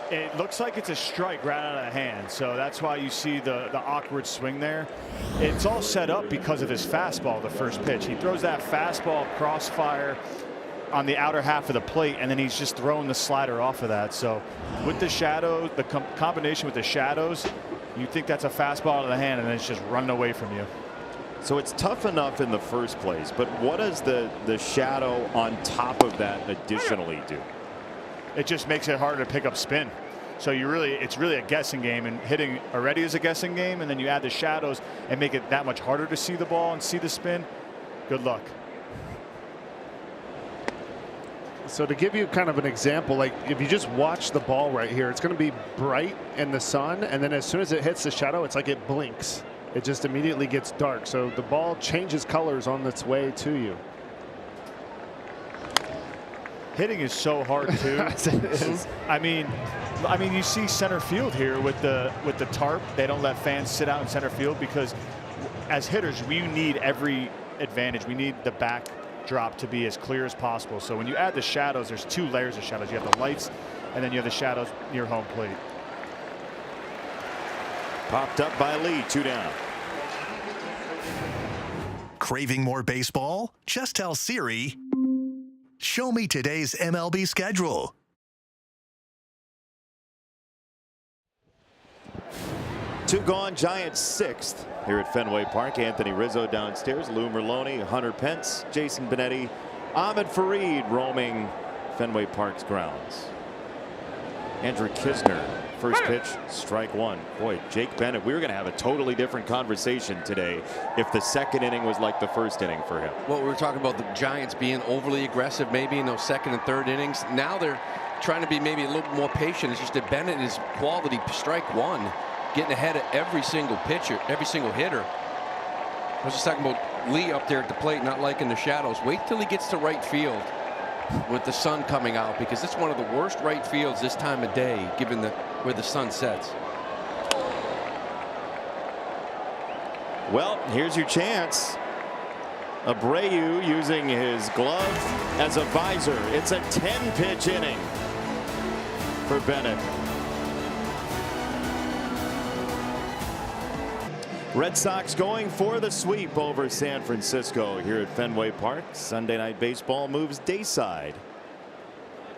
It looks like it's a strike right out of the hand, so that's why you see the awkward swing there. It's all set up because of his fastball, the first pitch. He throws that fastball crossfire on the outer half of the plate, and then he's just throwing the slider off of that. So with the shadow, the combination with the shadows, you think that's a fastball out of the hand, and then it's just running away from you. So it's tough enough in the first place, but what does the shadow on top of that additionally do? It just makes it harder to pick up spin. So it's really a guessing game, and hitting already is a guessing game, and then you add the shadows and make it that much harder to see the ball and see the spin. Good luck. So to give you kind of an example, like if you just watch the ball right here, it's going to be bright in the sun, and then as soon as it hits the shadow, it's like it blinks. It just immediately gets dark. So the ball changes colors on its way to you. Hitting is so hard too. It is. I mean, you see center field here with the tarp. They don't let fans sit out in center field because, as hitters, we need every advantage. We need the backdrop to be as clear as possible. So when you add the shadows, there's 2 layers of shadows. You have the lights, and then you have the shadows near home plate. Popped up by Lee, 2 down. Craving more baseball? Just tell Siri, show me today's MLB schedule. Two gone, Giants 6th here at Fenway Park. Anthony Rizzo downstairs, Lou Merlone, Hunter Pence, Jason Benetti, Ahmed Fareed roaming Fenway Park's grounds. Andrew Kisner, first pitch, strike 1. Boy, Jake Bennett, we were going to have a totally different conversation today if the second inning was like the first inning for him. Well, we were talking about the Giants being overly aggressive maybe in those second and third innings. Now they're trying to be maybe a little more patient. It's just that Bennett is quality strike 1, getting ahead of every single pitcher, every single hitter. I was just talking about Lee up there at the plate not liking the shadows. Wait till he gets to right field with the sun coming out, because it's one of the worst right fields this time of day given where the sun sets. Well, here's your chance. Abreu using his glove as a visor. It's a 10-pitch inning for Bennett. Red Sox going for the sweep over San Francisco here at Fenway Park. Sunday Night Baseball moves dayside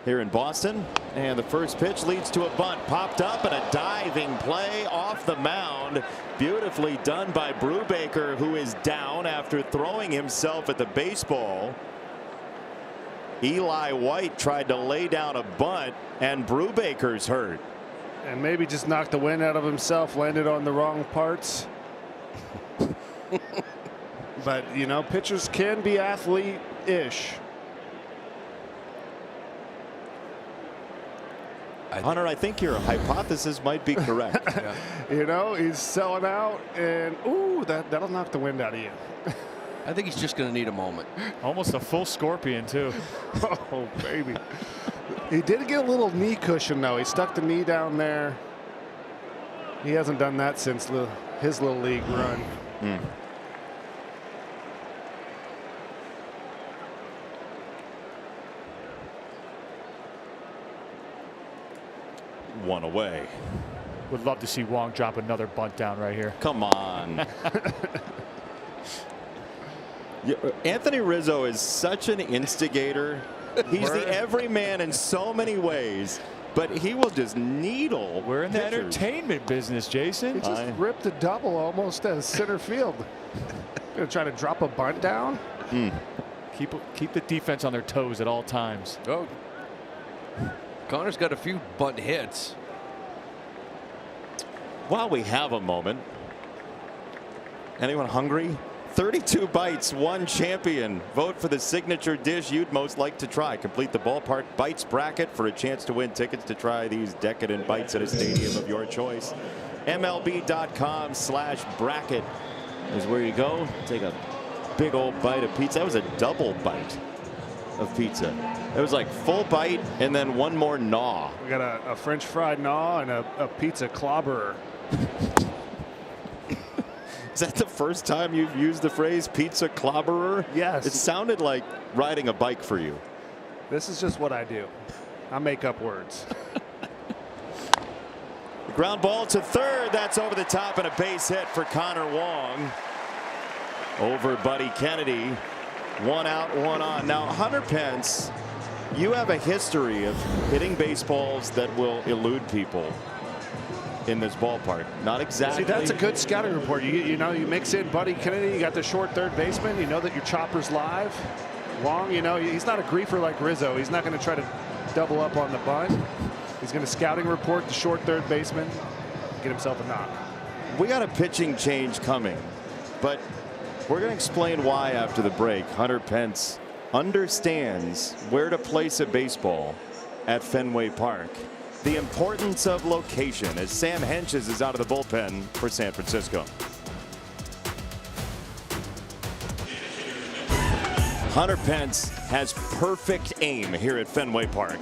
here in Boston, and the first pitch leads to a bunt, popped up, and a diving play off the mound, beautifully done by Brubaker, who is down after throwing himself at the baseball. Eli White tried to lay down a bunt, and Brubaker's hurt, and maybe just knocked the wind out of himself, landed on the wrong parts. But you know, pitchers can be athlete-ish. Hunter, I think your hypothesis might be correct. Yeah. You know, he's selling out, and ooh, that'll knock the wind out of you. I think he's just going to need a moment. Almost a full scorpion too. Oh baby. He did get a little knee cushion though. He stuck the knee down there. He hasn't done that since his little league run. One away. Would love to see Wong drop another bunt down right here. Come on. Anthony Rizzo is such an instigator. He's the everyman in so many ways, but he will just needle. We're in the pitchers. entertainment business, Jason. He just ripped a double almost as center field. Gonna try to drop a bunt down. Keep the defense on their toes at all times. Oh, Connor's got a few bunt hits. While we have a moment, anyone hungry? 32 bites, 1 champion. Vote for the signature dish you'd most like to try. Complete the Ballpark Bites bracket for a chance to win tickets to try these decadent bites at a stadium of your choice. MLB.com/bracket is where you go. Take a big old bite of pizza. That was a double bite of pizza. It was like full bite and then one more gnaw. We got a French fried gnaw and a pizza clobberer. Is that the first time you've used the phrase pizza clobberer? Yes. It sounded like riding a bike for you. This is just what I do. I make up words. Ground ball to third. That's over the top and a base hit for Connor Wong. Over Buddy Kennedy. 1 out, 1 on. Now, Hunter Pence, you have a history of hitting baseballs that will elude people in this ballpark. Not exactly. See, that's a good scouting report. You know, you mix in Buddy Kennedy, you got the short third baseman, you know that your chopper's live. Wong, you know, he's not a griefer like Rizzo. He's not going to try to double up on the bunt. He's going to scouting report the short third baseman, get himself a knock. We got a pitching change coming, but we're going to explain why after the break. Hunter Pence understands where to place a baseball at Fenway Park. The importance of location as Sam Hentges is out of the bullpen for San Francisco. Hunter Pence has perfect aim here at Fenway Park.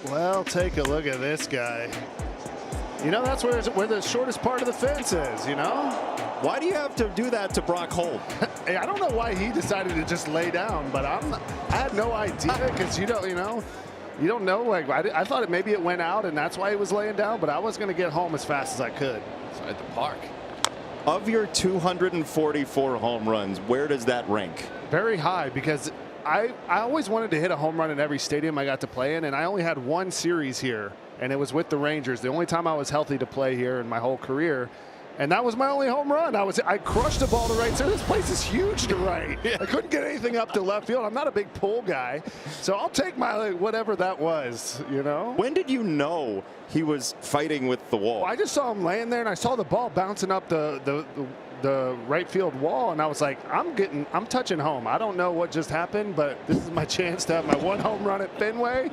Well, take a look at this guy. You know, that's where the shortest part of the fence is, you know? Why do you have to do that to Brock Holt? Hey, I don't know why he decided to just lay down, but I had no idea because you don't know. Like I thought maybe it went out and that's why he was laying down, but I was going to get home as fast as I could. Inside the park. Of your 244 home runs, where does that rank? Very high because I always wanted to hit a home run in every stadium I got to play in, and I only had one series here, and it was with the Rangers. The only time I was healthy to play here in my whole career. And that was my only home run. I crushed the ball to right center. This place is huge to right. I couldn't get anything up to left field. I'm not a big pull guy, so I'll take my whatever that was. You know. When did you know he was fighting with the wall? Well, I just saw him laying there, and I saw the ball bouncing up the right field wall, and I was like, I'm touching home. I don't know what just happened, but this is my chance to have my one home run at Fenway.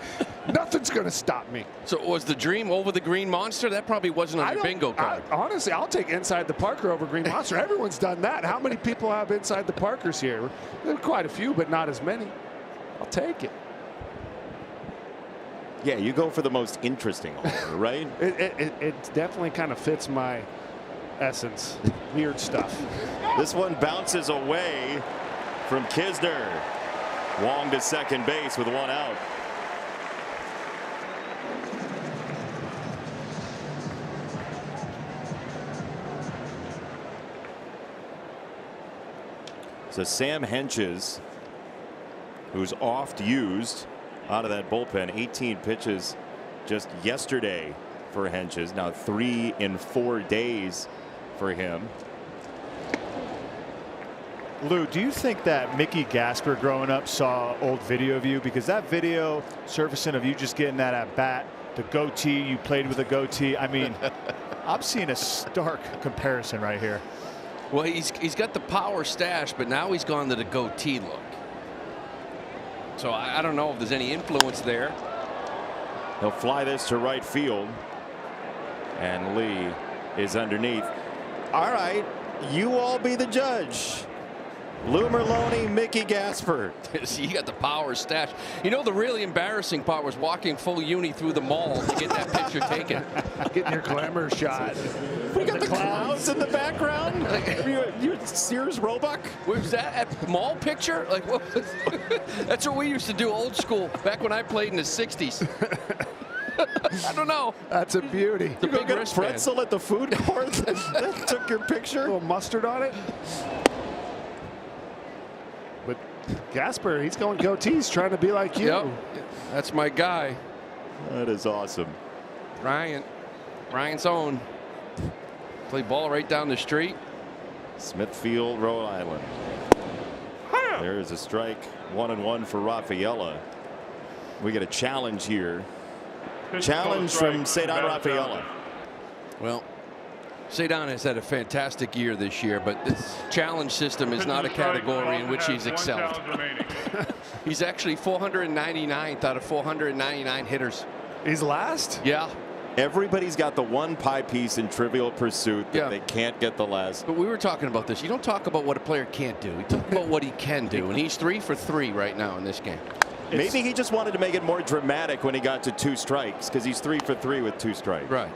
Nothing's going to stop me. So was the dream over the Green Monster? That probably wasn't on your bingo card. Honestly, I'll take Inside the Parker over Green Monster. Everyone's done that. How many people have Inside the Parkers here? There are quite a few, but not as many. I'll take it. Yeah, you go for the most interesting homer, right? It definitely kind of fits my essence. Weird stuff. This one bounces away from Kisner. Wong to second base with one out. So Sam Hentges, who's oft used out of that bullpen, 18 pitches just yesterday for Hentges. Now 3 in 4 days for him. Lou, do you think that Mickey Gasper growing up saw old video of you? Because that video surfacing of you just getting that at bat, the goatee, you played with a goatee. I mean, I'm seeing a stark comparison right here. Well, he's got the power stash, but now he's gone to the goatee look. So I don't know if there's any influence there. He'll fly this to right field, and Lee is underneath. All right, you all be the judge. Lou Merlone, Mickey Gasper. See, he got the power stash. You know, the really embarrassing part was walking full uni through the mall to get that picture taken. Getting your glamour shot. We got the clouds in the background. You Sears Roebuck. Was that at mall picture? Like, what was, that's what we used to do old school back when I played in the 60s. I don't know. That's a beauty. You go get a pretzel at the food court that took your picture. A little mustard on it. But Gasper, he's going goatees, trying to be like you. Yep. That's my guy. That is awesome. Ryan's own. Play ball right down the street. Smithfield, Rhode Island. There is a strike. 1-1 for Rafaela. We get a challenge here. Challenge from Cedar Rafaela. Well, Cedar has had a fantastic year this year, but this challenge system is not a category in which he's excelled. He's actually 499th out of 499 hitters. He's last? Yeah. Everybody's got the one pie piece in Trivial Pursuit that they can't get the last. But we were talking about this. You don't talk about what a player can't do. You talk about what he can do, and he's 3 for 3 right now in this game. Maybe he just wanted to make it more dramatic when he got to 2 strikes, because he's 3 for 3 with 2 strikes. Right.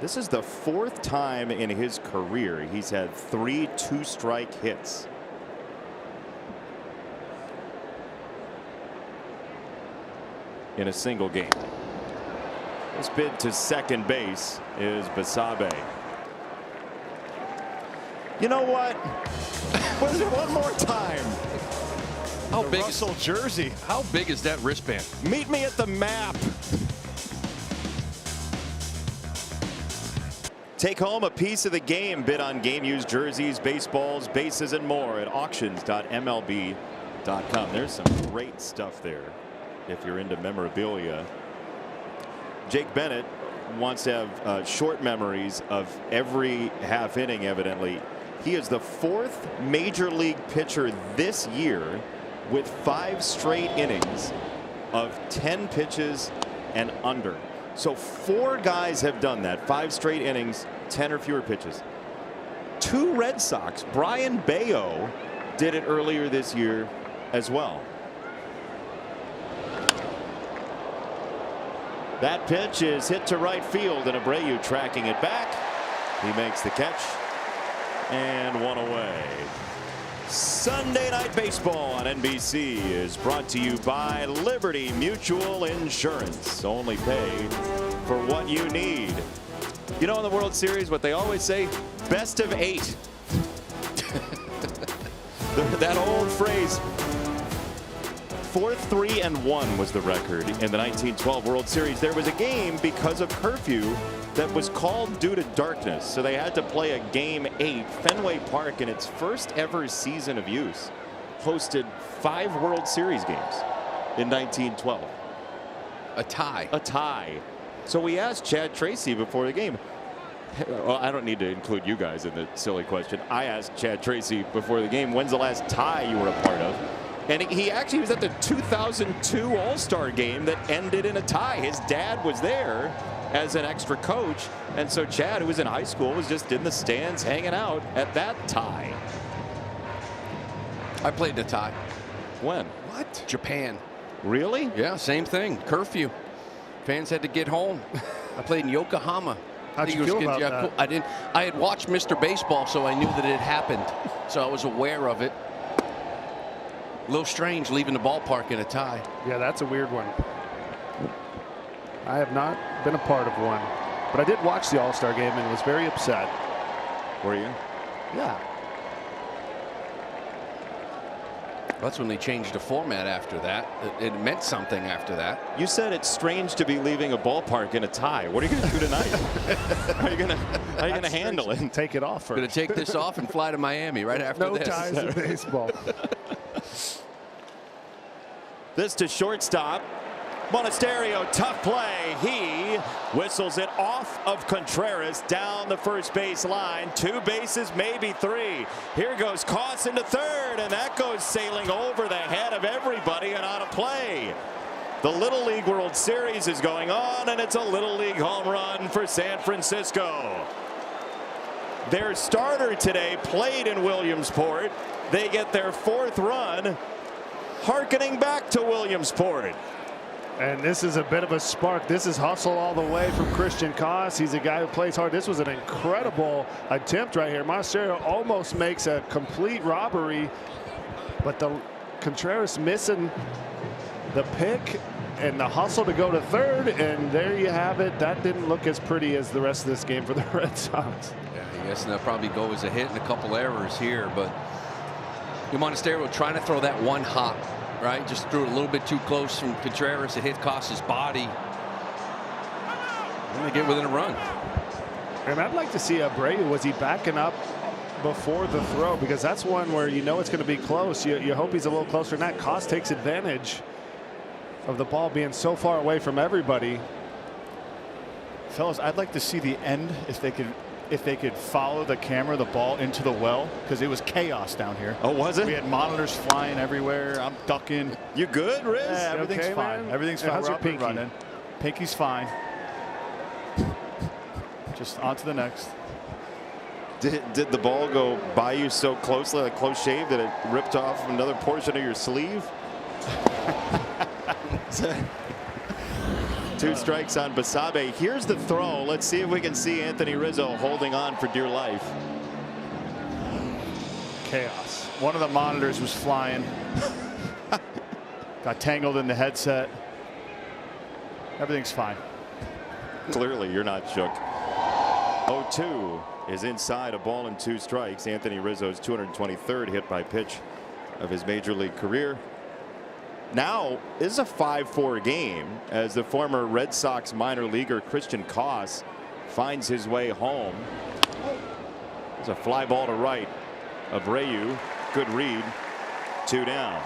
This is the 4th time in his career he's had 3 2-strike hits. In a single game. This bid to second base is Basabe. You know what? Was it one more time? How big Russell jersey. How big is that wristband? Meet me at the map. Take home a piece of the game. Bid on game used jerseys, baseballs, bases, and more at auctions.mlb.com. baseball.com. There's some great stuff there if you're into memorabilia. Jake Bennett wants to have short memories of every half inning, evidently. He is the 4th major league pitcher this year with 5 straight innings of 10 pitches and under. So 4 guys have done that. 5 straight innings, 10 or fewer pitches. 2 Red Sox, Brian Bayo, did it earlier this year as well. That pitch is hit to right field, and Abreu tracking it back. He makes the catch, and 1 away. Sunday Night Baseball on NBC is brought to you by Liberty Mutual Insurance. Only pay for what you need. You know, in the World Series, what they always say, best of 8. That old phrase. 4-3-1 was the record in the 1912 World Series. There was a game because of curfew that was called due to darkness, so they had to play a game 8. Fenway Park, in its first ever season of use, hosted 5 World Series games in 1912. A tie. A tie. So we asked Chad Tracy before the game. Well, I don't need to include you guys in the silly question. I asked Chad Tracy before the game, when's the last tie you were a part of? And he actually was at the 2002 All-Star game that ended in a tie. His dad was there as an extra coach. And so Chad, who was in high school, was just in the stands hanging out at that tie. I played in a tie. When? What? Japan. Really? Yeah, same thing. Curfew. Fans had to get home. I played in Yokohama. How'd you feel about that? I didn't. I had watched Mr. Baseball, so I knew that it happened. So I was aware of it. A little strange leaving the ballpark in a tie. Yeah, that's a weird one. I have not been a part of one, but I did watch the All-Star game and was very upset. Were you? Yeah. That's when they changed the format after that. It meant something after that. You said it's strange to be leaving a ballpark in a tie. What are you going to do tonight? How are you going to handle it? Take it off first. Going to take this off and fly to Miami right after no this. No ties in baseball. This to shortstop. Monasterio, tough play. He whistles it off of Contreras down the first base line. 2 bases, maybe 3. Here goes Causon to third, and that goes sailing over the head of everybody and on a play. The Little League World Series is going on, and it's a Little League home run for San Francisco. Their starter today played in Williamsport. They get their 4th run, hearkening back to Williamsport. And this is a bit of a spark. This is hustle all the way from Christian Koss. He's a guy who plays hard. This was an incredible attempt right here. Monasterio almost makes a complete robbery, but the Contreras missing the pick and the hustle to go to third, and there you have it. That didn't look as pretty as the rest of this game for the Red Sox. Yeah, I guess they'll probably go as a hit and a couple errors here, but Monasterio trying to throw that one hop. Right, just threw it a little bit too close from Contreras. It hit Cost's body. And they get within a run. And I'd like to see Abreu. Was he backing up before the throw? Because that's one where you know it's going to be close. You hope he's a little closer than that. Cost takes advantage of the ball being so far away from everybody. Fellas, I'd like to see the end if they could follow the camera, the ball into the well, because it was chaos down here. Oh, was it? We had monitors flying everywhere. I'm ducking. You good, Riz? Yeah, everything's okay, fine. man? Everything's Yeah, fine. how's We're your up and pinky? running. Pinky's fine. Just on to the next. Did the ball go by you so closely, like close shave, that it ripped off another portion of your sleeve? 2 strikes on Basabe. Here's the throw. Let's see if we can see Anthony Rizzo holding on for dear life. Chaos. One of the monitors was flying. Got tangled in the headset. Everything's fine. Clearly, you're not shook. 0-2 is inside, a ball and 2 strikes. Anthony Rizzo's 223rd hit by pitch of his major league career. Now, this is a 5-4 game as the former Red Sox minor leaguer Christian Koss finds his way home. There's a fly ball to right. Abreu, good read. 2 down.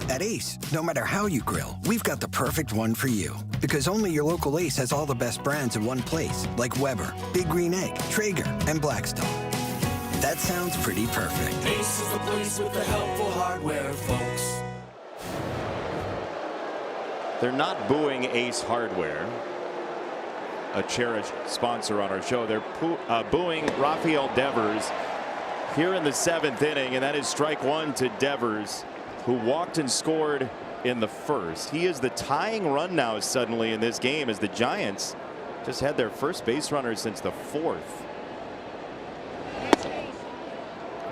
At Ace, no matter how you grill, we've got the perfect one for you. Because only your local Ace has all the best brands in one place, like Weber, Big Green Egg, Traeger, and Blackstone. That sounds pretty perfect. Ace is the place with the helpful hardware, folks. They're not booing Ace Hardware, a cherished sponsor on our show. They're booing Rafael Devers here in the 7th inning, and that is strike one to Devers, who walked and scored in the first. He is the tying run now suddenly in this game, as the Giants just had their first base runner since the 4th.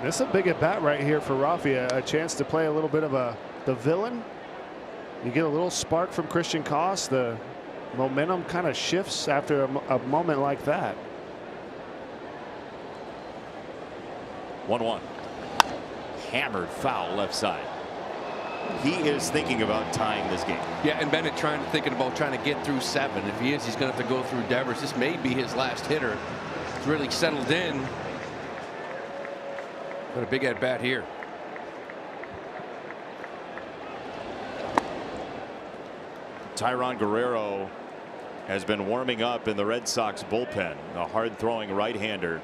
This is a big at bat right here for Rafi. A chance to play a little bit of the villain. You get a little spark from Christian Koss. The momentum kind of shifts after a moment like that. 1-1. Hammered foul left side. He is thinking about tying this game. Yeah, and Bennett thinking about trying to get through 7. If he is, he's going to have to go through Devers. This may be his last hitter. He's really settled in. Got a big at bat here. Tyron Guerrero has been warming up in the Red Sox bullpen. A hard throwing right-hander.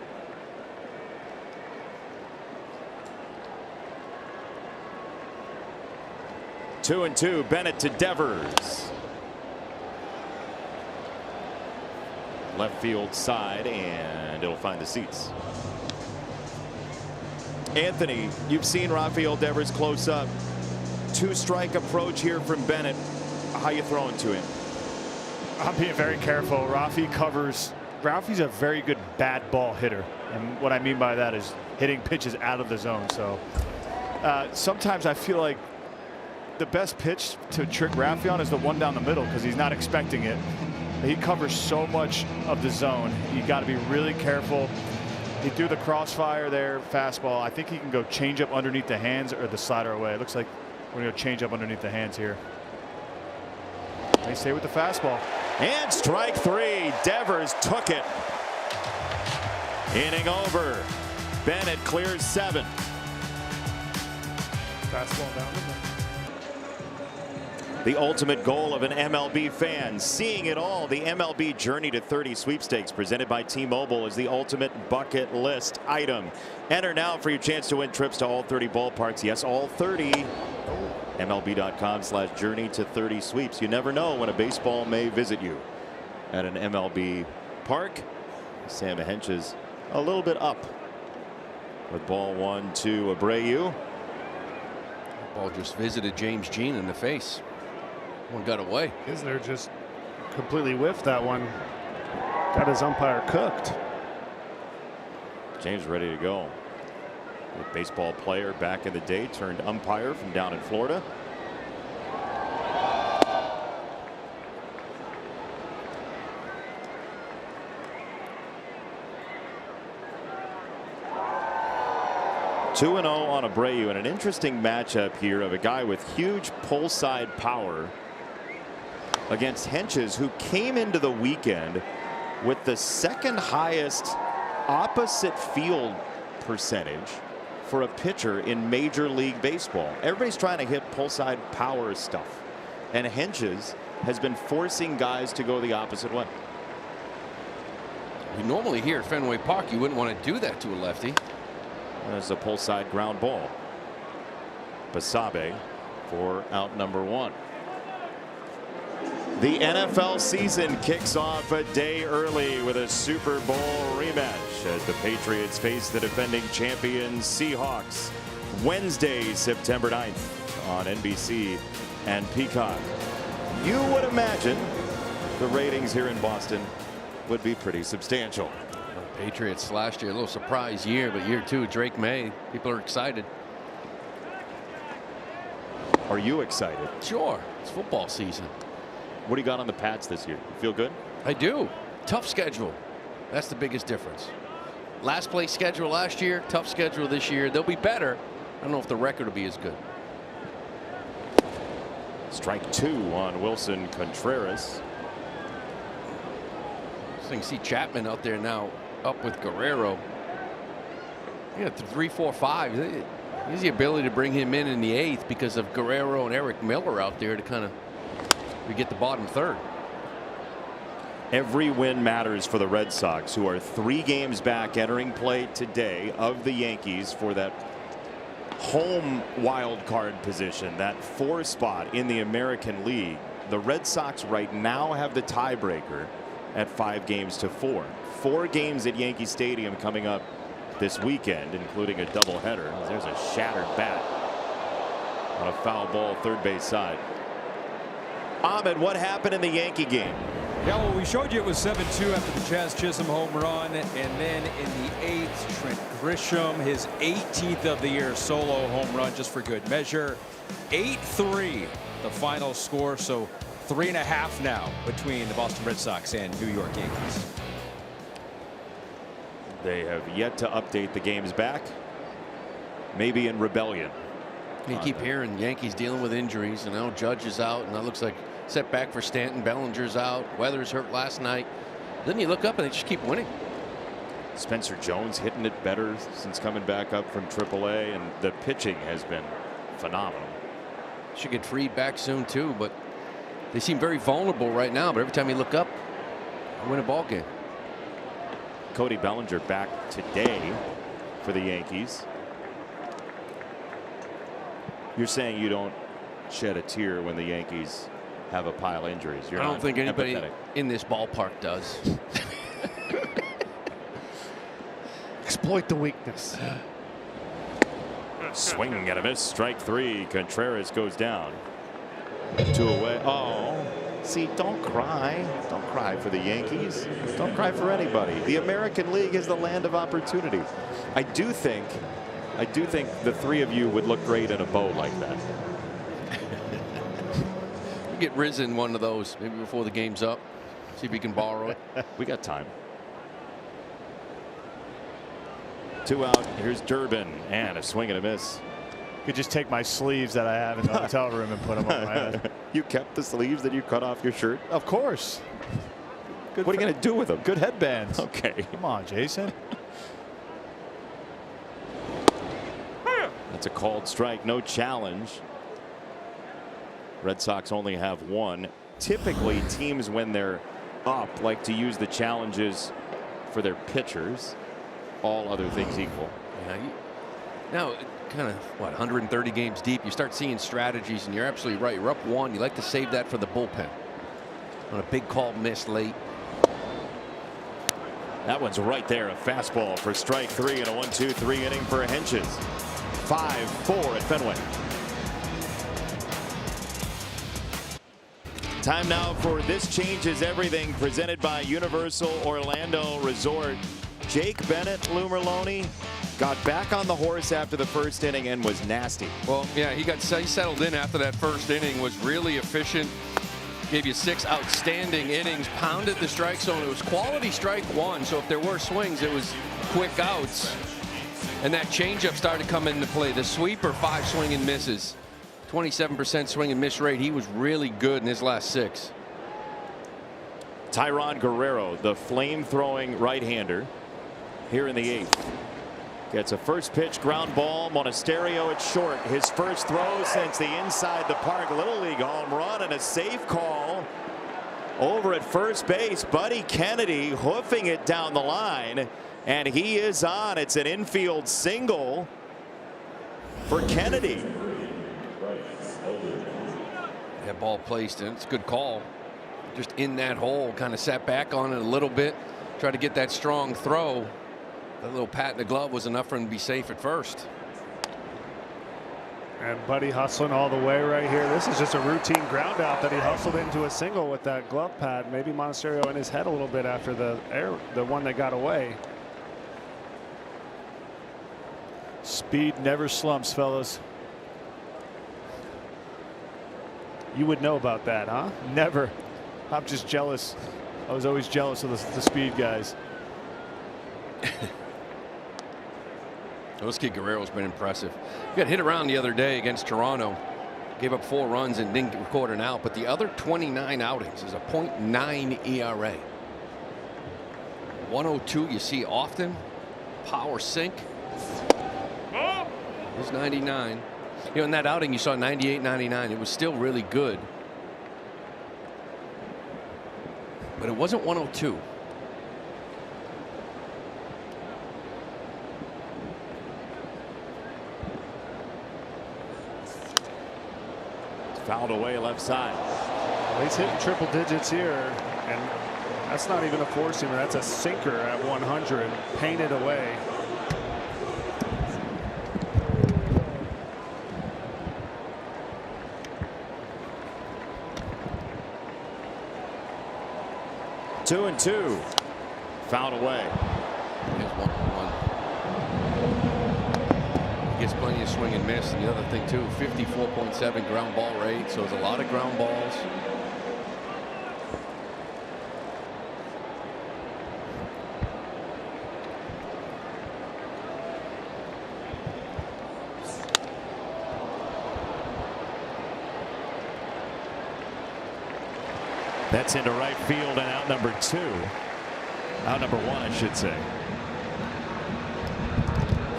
2-2. Bennett to Devers. Left field side, and it'll find the seats. Anthony, you've seen Rafael Devers close up. 2-strike approach here from Bennett. How you throwing to him? I'm being very careful. Rafi covers. Rafi's a very good bad ball hitter, and what I mean by that is hitting pitches out of the zone. So sometimes I feel like the best pitch to trick Rafi on is the one down the middle, because he's not expecting it. He covers so much of the zone. You got to be really careful. He threw the crossfire there, fastball. I think he can go change up underneath the hands or the slider away. It looks like we're going to change up underneath the hands here. They stay with the fastball. And strike 3. Devers took it. Inning over. Bennett clears 7. Fastball down. The ultimate goal of an MLB fan, seeing it all. The MLB Journey to 30 sweepstakes presented by T-Mobile is the ultimate bucket list item. Enter now for your chance to win trips to all 30 ballparks. Yes, all 30. MLB.com/journey to 30 sweeps. You never know when a baseball may visit you at an MLB park. Sam Henches a little bit up with ball 1 to Abreu. Ball just visited James Jean in the face. One got away. Isner just completely whiffed that one. Got his umpire cooked. James ready to go. A baseball player back in the day, turned umpire from down in Florida. Two 2-0 on Abreu, and an interesting matchup here of a guy with huge pull side power against Henches, who came into the weekend with the 2nd highest opposite field percentage for a pitcher in Major League Baseball. Everybody's trying to hit pull side power stuff, and Henches has been forcing guys to go the opposite way. You normally here at Fenway Park, you wouldn't want to do that to a lefty. There's a pull side ground ball. Basabe for out number 1. The NFL season kicks off a day early with a Super Bowl rematch as the Patriots face the defending champions Seahawks Wednesday, September 9th on NBC and Peacock. You would imagine the ratings here in Boston would be pretty substantial. Patriots last year, a little surprise year, but year 2, Drake May, people are excited. Are you excited? Sure, it's football season. What do you got on the Pats this year? You feel good? I do. Tough schedule. That's the biggest difference. Last place schedule last year, tough schedule this year. They'll be better. I don't know if the record will be as good. Strike 2 on Wilson Contreras. So you can see Chapman out there now, up with Guerrero. Yeah, 3, 4, 5. He has the ability to bring him in the 8th because of Guerrero and Eric Miller out there to kind of get the bottom third. Every win matters for the Red Sox, who are 3 games back entering play today of the Yankees for that home wild card position, that 4 spot in the American League. The Red Sox right now have the tiebreaker at 5-4. 4 games at Yankee Stadium coming up this weekend, including a doubleheader. There's a shattered bat on a foul ball third base side. Ahmed, what happened in the Yankee game? Yeah, well, we showed you it was 7-2 after the Chas Chisholm home run, and then in the 8th, Trent Grisham, his 18th of the year solo home run, just for good measure. 8-3, the final score, so 3.5 now between the Boston Red Sox and New York Yankees. They have yet to update the games back. Maybe in rebellion. You keep hearing Yankees dealing with injuries, and now Judge is out, and that looks like setback for Stanton. Bellinger's out. Weather's hurt last night. Then you look up and they just keep winning. Spencer Jones hitting it better since coming back up from AAA, and the pitching has been phenomenal. Should get Fried back soon too, but they seem very vulnerable right now. But every time you look up, they win a ball game. Cody Bellinger back today for the Yankees. You're saying you don't shed a tear when the Yankees have a pile of injuries. You're I don't think anybody empathetic. in this ballpark does. Exploit the weakness. Swing and a miss. Strike 3. Contreras goes down. 2 away. Oh, see, don't cry. Don't cry for the Yankees. Don't cry for anybody. The American League is the land of opportunity. I do think the 3 of you would look great in a bow like that. Get Rizin one of those maybe before the game's up. See if we can borrow it. We got time. 2 out. Here's Durbin, and a swing and a miss. Could just take my sleeves that I have in the hotel room and put them on my head. You kept the sleeves that you cut off your shirt? Of course. What are you going to do with them? Good headbands. Okay. Come on, Jason. That's a called strike. No challenge. Red Sox only have 1. Typically, teams, when they're up, like to use the challenges for their pitchers. All other things equal. Yeah, now, kind of, 130 games deep, you start seeing strategies, and you're absolutely right. You're up 1. You like to save that for the bullpen. On a big call missed late. That one's right there. A fastball for strike 3 and a 1-2-3 inning for Henches. 5-4 at Fenway. Time now for This Changes Everything, presented by Universal Orlando Resort. Jake Bennett, Lou Merlone, got back on the horse after the first inning and was nasty. Well, yeah, he settled in after that first inning, was really efficient. Gave you 6 outstanding innings, pounded the strike zone. It was quality strike 1, so if there were swings, it was quick outs. And that changeup started coming into play. The sweeper, 5 swing and misses. 27% swing and miss rate. He was really good in his last 6. Tyron Guerrero, the flame-throwing right-hander, here in the 8th. Gets a first pitch ground ball. Monasterio at short. His first throw since the inside the park Little League home run, and a safe call over at first base. Buddy Kennedy hoofing it down the line, and he is on. It's an infield single for Kennedy. That ball placed, and it's a good call. Just in that hole, kind of sat back on it a little bit, tried to get that strong throw. That little pat in the glove was enough for him to be safe at first. And Buddy hustling all the way right here. This is just a routine ground out that he hustled into a single with that glove pad. Maybe Monasterio in his head a little bit after the one that got away. Speed never slumps, fellas. You would know about that, huh? Never. I'm just jealous. I was always jealous of the speed guys. This kid Guerrero's been impressive. He got hit around the other day against Toronto. Gave up 4 runs and didn't record an out, but the other 29 outings is a .9 ERA. 102 you see often. Power sink. It's 99. You know, in that outing, you saw 98, 99. It was still really good. But it wasn't 102. Fouled away left side. He's hitting triple digits here, and that's not even a four-seamer. That's a sinker at 100, painted away. Two and two. Fouled away. Here's 1-1. He gets plenty of swing and miss. And the other thing, too, 54.7 ground ball rate. So there's a lot of ground balls. That's into right field and out number 2. Out number 1, I should say.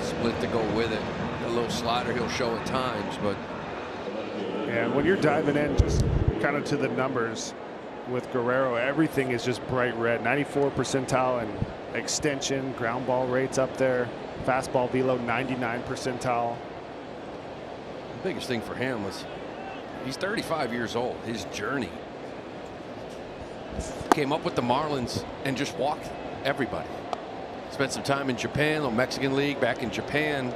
Split to go with it. A little slider he'll show at times, but. Yeah, when you're diving in just kind of to the numbers with Guerrero, everything is just bright red. 94 percentile and extension, ground ball rates up there. Fastball velo 99 percentile. The biggest thing for him was he's 35 years old. His journey. Came up with the Marlins and just walked everybody. Spent some time in Japan, the Mexican League, back in Japan.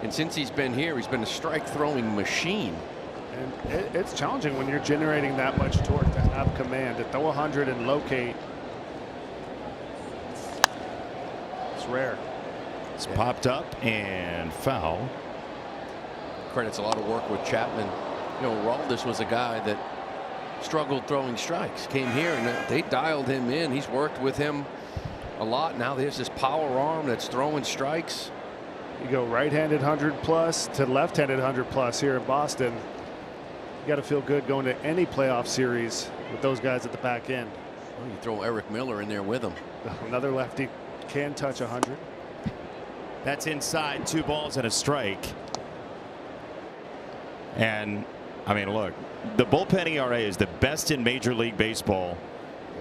And since he's been here, he's been a strike throwing machine. And it's challenging when you're generating that much torque to have command, to throw 100 and locate. It's rare. It's popped up and foul. Credits a lot of work with Chapman. You know, Raldis was a guy that struggled throwing strikes, came here and they dialed him in. He's worked with him a lot. Now there's this power arm that's throwing strikes. You go right-handed 100 plus to left-handed 100 plus here in Boston. You got to feel good going to any playoff series with those guys at the back end. Well, you throw Eric Miller in there with him. Another lefty can touch 100. That's inside, 2 balls and a strike. And I mean, look, the bullpen ERA is the best in Major League Baseball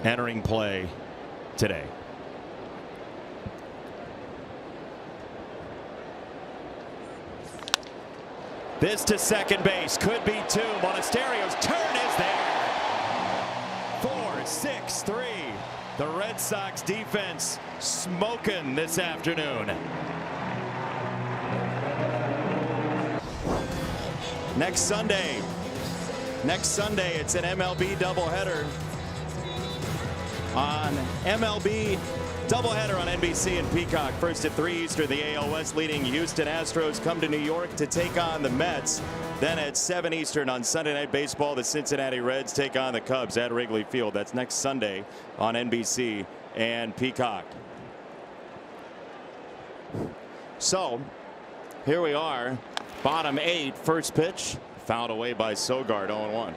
entering play today. This to second base, could be 2. Monasterio's turn is there. 4-6-3. The Red Sox defense smoking this afternoon. Next Sunday, it's an MLB doubleheader on MLB doubleheader on NBC and Peacock. First at 3 Eastern, the AL West leading Houston Astros come to New York to take on the Mets. Then at 7 Eastern on Sunday Night Baseball, the Cincinnati Reds take on the Cubs at Wrigley Field. That's next Sunday on NBC and Peacock. So here we are, bottom 8, first pitch, fouled away by Sogard, 0-1.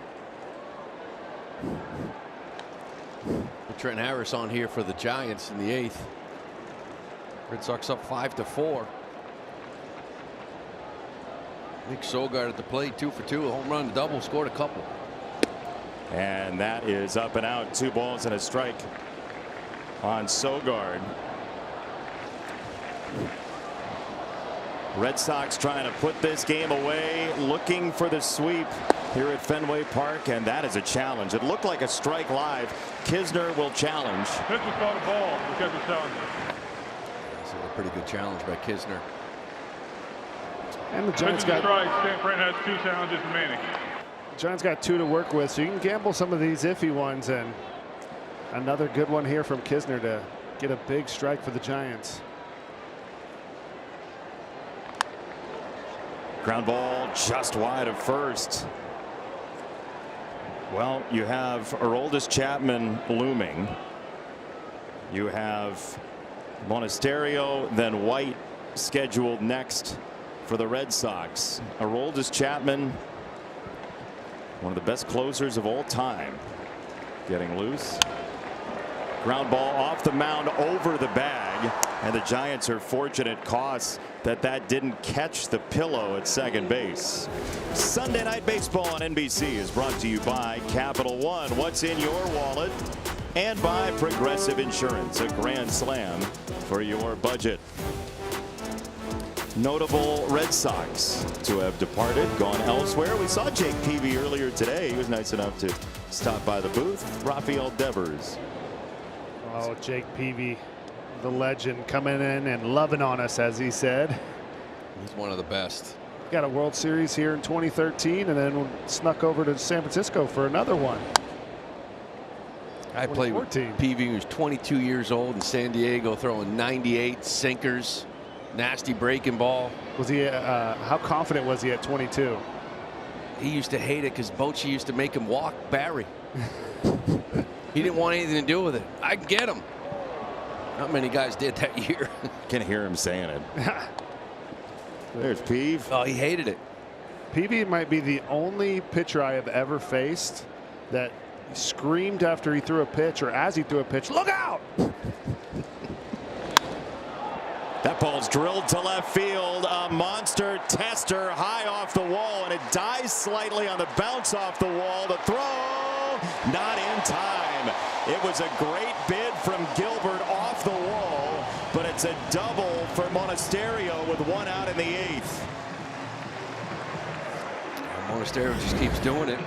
Trent Harris on here for the Giants in the 8th. Red Sox up 5-4. Nick Sogard at the plate, 2 for 2, a home run, a double, scored a couple. And that is up and out, 2 balls and a strike on Sogard. Red Sox trying to put this game away, looking for the sweep here at Fenway Park, and that is a challenge. It looked like a strike live. Kisner will challenge. Pitch was called a ball. The catcher challenge. This is a pretty good challenge by Kisner. And the Giants got San Fran has 2 challenges remaining. The Giants got 2 to work with, so you can gamble some of these iffy ones, and another good one here from Kisner to get a big strike for the Giants. Ground ball just wide of first. Well, you have Aroldis Chapman looming. You have Monasterio, then White scheduled next for the Red Sox. Aroldis Chapman, one of the best closers of all time, getting loose. Ground ball off the mound over the bag. And the Giants are fortunate, Koss, that didn't catch the pillow at second base. Sunday Night Baseball on NBC is brought to you by Capital One. What's in your wallet? And by Progressive Insurance, a grand slam for your budget. Notable Red Sox to have departed, gone elsewhere. We saw Jake Peavy earlier today. He was nice enough to stop by the booth. Rafael Devers. Oh, Jake Peavy, the legend, coming in and loving on us, as he said. He's one of the best. Got a World Series here in 2013 and then snuck over to San Francisco for another one. I played with Peavy, who was 22 years old in San Diego, throwing 98 sinkers, nasty breaking ball. Was he, how confident was he at 22? He used to hate it because Bochy used to make him walk Barry. He didn't want anything to do with it. I can get him. Not many guys did that year. Can hear him saying it. There's Peavy. Oh, he hated it. Peavy might be the only pitcher I have ever faced that screamed after he threw a pitch or as he threw a pitch, "Look out!" That ball's drilled to left field. A monster tester high off the wall, and it dies slightly on the bounce off the wall. The throw, not in time. It was a great bid from Gilbert off the wall, but it's a double for Monasterio with one out in the eighth. Monasterio just keeps doing it.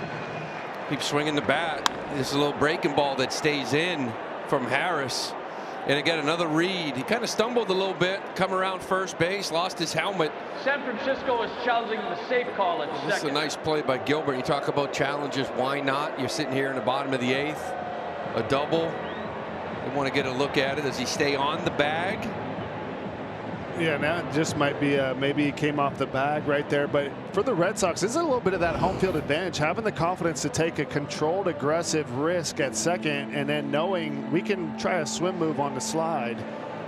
Keeps swinging the bat. This is a little breaking ball that stays in from Harris. And again, another read. He kind of stumbled a little bit, come around first base, lost his helmet. San Francisco is challenging the safe call at second. This is a nice play by Gilbert. You talk about challenges. Why not? You're sitting here in the bottom of the eighth. A double. You want to get a look at it. Does he stay on the bag? Yeah, now it just might be maybe he came off the bag right there. But for the Red Sox, this is a little bit of that home field advantage, having the confidence to take a controlled, aggressive risk at second, and then knowing we can try a swim move on the slide.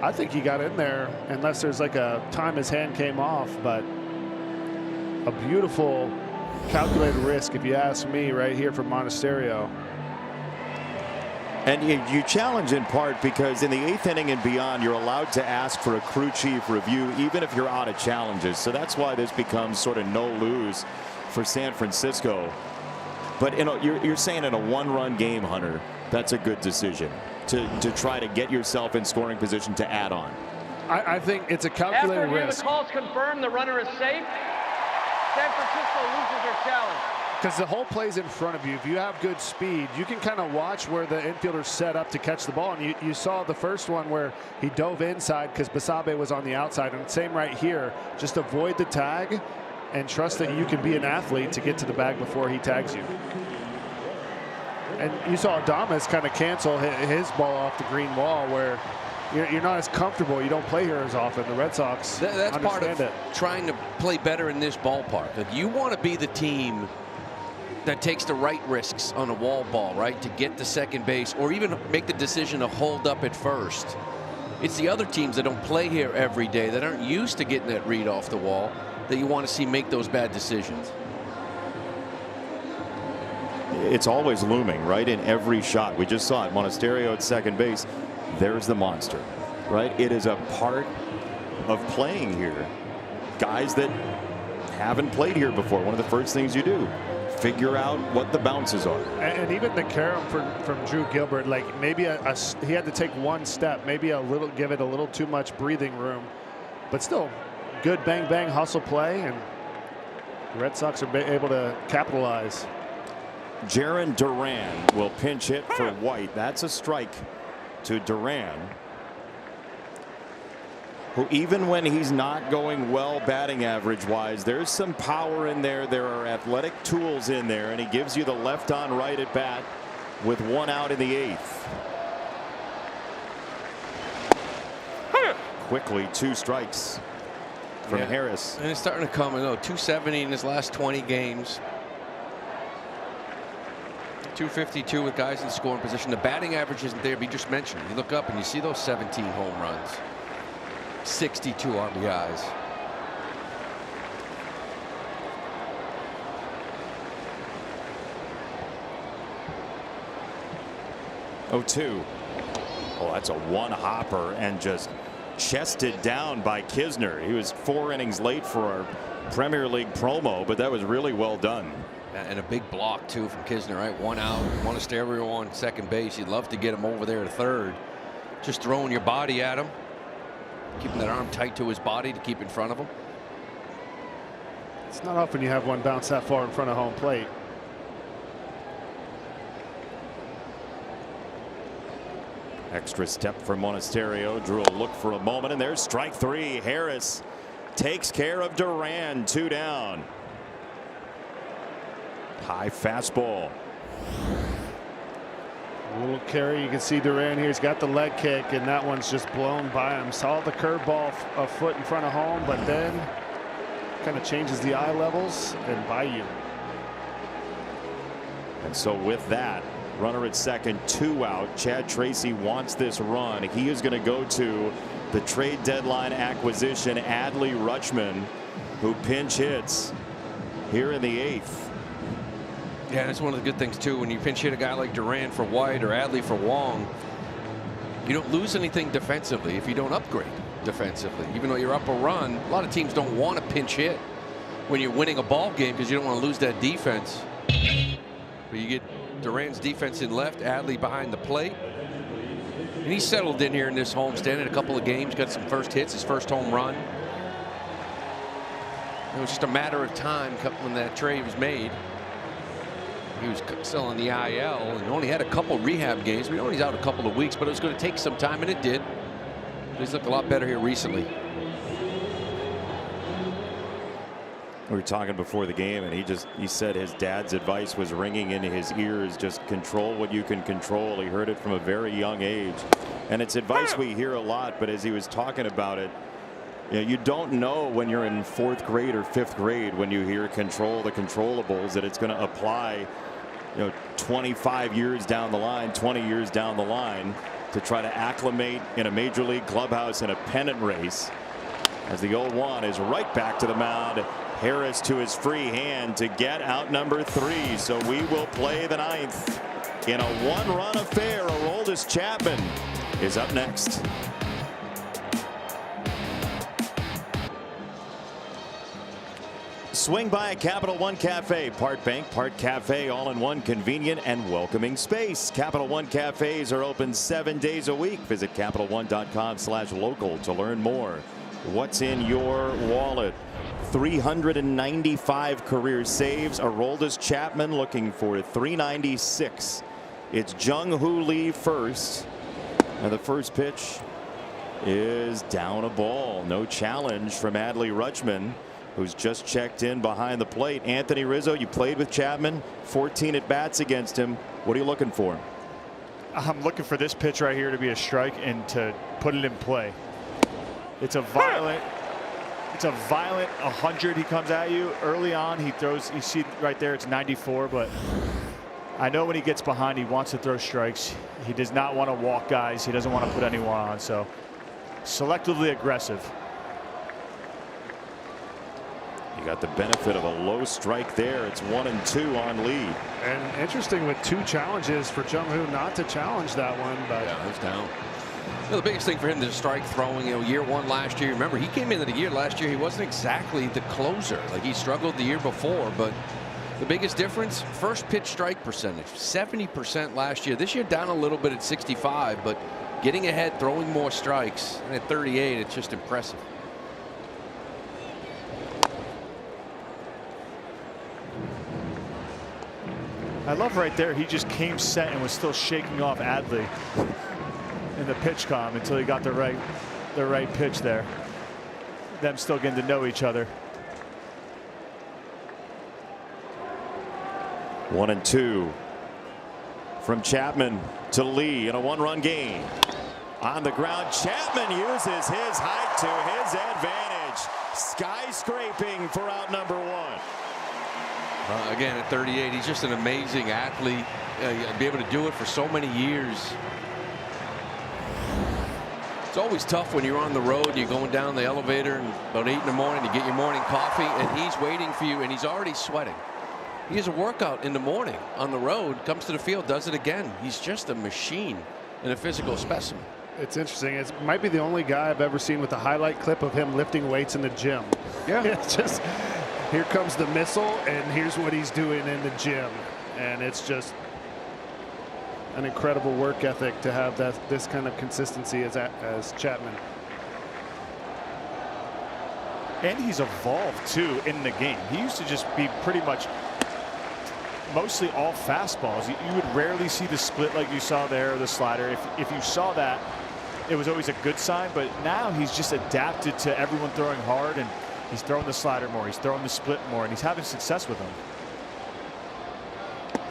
I think he got in there, unless there's like a time his hand came off. But a beautiful calculated risk, if you ask me, right here from Monasterio. And you challenge in part because in the eighth inning and beyond, you're allowed to ask for a crew chief review, even if you're out of challenges. So that's why this becomes sort of no lose for San Francisco. But you're saying in a one-run game, Hunter, that's a good decision to try to get yourself in scoring position to add on. I think it's a calculated After risk. the call's confirmed, the runner is safe. San Francisco loses their challenge. Because the whole play's in front of you. If you have good speed, you can kind of watch where the infielder's set up to catch the ball. And you saw the first one where he dove inside because Basabe was on the outside. And same right here. Just avoid the tag and trust that you can be an athlete to get to the bag before he tags you. And you saw Adames kind of cancel his ball off the green wall where you're not as comfortable. You don't play here as often. The Red Sox that's part of it. Trying to play better in this ballpark. If you want to be the team that takes the right risks on a wall ball, right, to get to second base or even make the decision to hold up at first. It's the other teams that don't play here every day, that aren't used to getting that read off the wall, that you want to see make those bad decisions. It's always looming, right, in every shot. We just saw it. Monasterio at second base. There's the monster, right? It is a part of playing here. Guys that haven't played here before, one of the first things you do, figure out what the bounces are. And even the carom from Drew Gilbert, like maybe he had to take one step, maybe give it a little too much breathing room, but still good bang bang hustle play, and the Red Sox are able to capitalize. Jarren Duran will pinch hit for White. That's a strike to Duran, who even when he's not going well batting average wise, there's some power in there. There are athletic tools in there, and he gives you the left on right at bat with one out in the eighth. Quickly, two strikes from Harris. And it's starting to come in, 270 in his last 20 games. 252 with guys in scoring position. The batting average isn't there, but you just mentioned it. You look up and you see those 17 home runs. 62 RBIs. Oh, that's a one hopper and just chested down by Kisner. He was 4 innings late for our Premier League promo, but that was really well done. And a big block too from Kisner, right? 1 out, want to stay everyone on second base. You'd love to get him over there to third. Just throwing your body at him, keeping that arm tight to his body to keep in front of him. It's not often you have one bounce that far in front of home plate. Extra step from Monasterio. Drew a look for a moment, and there's strike 3. Harris takes care of Duran. 2 down. High fastball. A little carry. You can see Duran here. He's got the leg kick, and that one's just blown by him. Saw the curveball a foot in front of home, but then kind of changes the eye levels and by you. And so with that, runner at second, 2 out. Chad Tracy wants this run. He is going to go to the trade deadline acquisition, Adley Rutschman, who pinch hits here in the 8th. Yeah, that's one of the good things too. When you pinch hit a guy like Duran for White or Adley for Wong, you don't lose anything defensively if you don't upgrade defensively. Even though you're up a run, a lot of teams don't want to pinch hit when you're winning a ball game because you don't want to lose that defense. But you get Duran's defense in left, Adley behind the plate. And he's settled in here in this homestand in a couple of games, got some first hits, his first home run. It was just a matter of time when that trade was made. He was still on the IL and only had a couple rehab games. We know he's out a couple of weeks, but it was going to take some time, and it did. He's looked a lot better here recently. We were talking before the game, and he said his dad's advice was ringing in his ears. Just control what you can control. He heard it from a very young age, and it's advice we hear a lot. But as he was talking about it, you don't know when you're in 4th grade or 5th grade when you hear control the controllables that it's going to apply 25 years down the line, 20 years down the line, to try to acclimate in a major league clubhouse in a pennant race. As the 0-1 is right back to the mound. Harris to his free hand to get out number 3. So we will play the 9th in a 1-run affair. Aroldis Chapman is up next. Swing by a Capital One Cafe, part bank, part cafe, all in one convenient and welcoming space. Capital One cafes are open 7 days a week. Visit CapitalOne.com/local to learn more. What's in your wallet? 395 career saves. Aroldis Chapman looking for 396. It's Jung-Hoo Lee first. And the first pitch is down a ball. No challenge from Adley Rutschman, who's just checked in behind the plate. Anthony Rizzo, you played with Chapman, 14 at bats against him. What are you looking for? I'm looking for this pitch right here to be a strike and to put it in play. It's a violent 100 he comes at you early on. He throws, you see right there, it's 94, but I know when he gets behind, he wants to throw strikes. He does not want to walk guys. He doesn't want to put anyone on. So selectively aggressive. You got the benefit of a low strike there. It's 1-2 on Lee. And interesting with 2 challenges for Jung-Hoo not to challenge that one, but yeah, it's down. The biggest thing for him is strike throwing. Year 1 last year. Remember, he came into the year last year. He wasn't exactly the closer. Like he struggled the year before, but the biggest difference, first pitch strike percentage, 70% last year. This year down a little bit at 65, but getting ahead, throwing more strikes. And at 38, it's just impressive. I love right there, he just came set and was still shaking off Adley in the pitch com until he got the right pitch there. Them still getting to know each other. 1-2 from Chapman to Lee in a 1-run game. On the ground, Chapman uses his height to his advantage. Skyscraping for out number 1. Again, at 38, he's just an amazing athlete. Be able to do it for so many years. It's always tough when you're on the road and you're going down the elevator and about 8 in the morning to get your morning coffee, and he's waiting for you and he's already sweating. He has a workout in the morning on the road, comes to the field, does it again. He's just a machine and a physical specimen. It's interesting. It might be the only guy I've ever seen with a highlight clip of him lifting weights in the gym. Yeah. It's just, here comes the missile, and here's what he's doing in the gym. And it's just an incredible work ethic to have this kind of consistency as Chapman. And he's evolved too in the game. He used to just be pretty much mostly all fastballs. You would rarely see the split like you saw there, or the slider. If you saw that, it was always a good sign. But now he's just adapted to everyone throwing hard, and he's throwing the slider more. He's throwing the split more, and he's having success with them.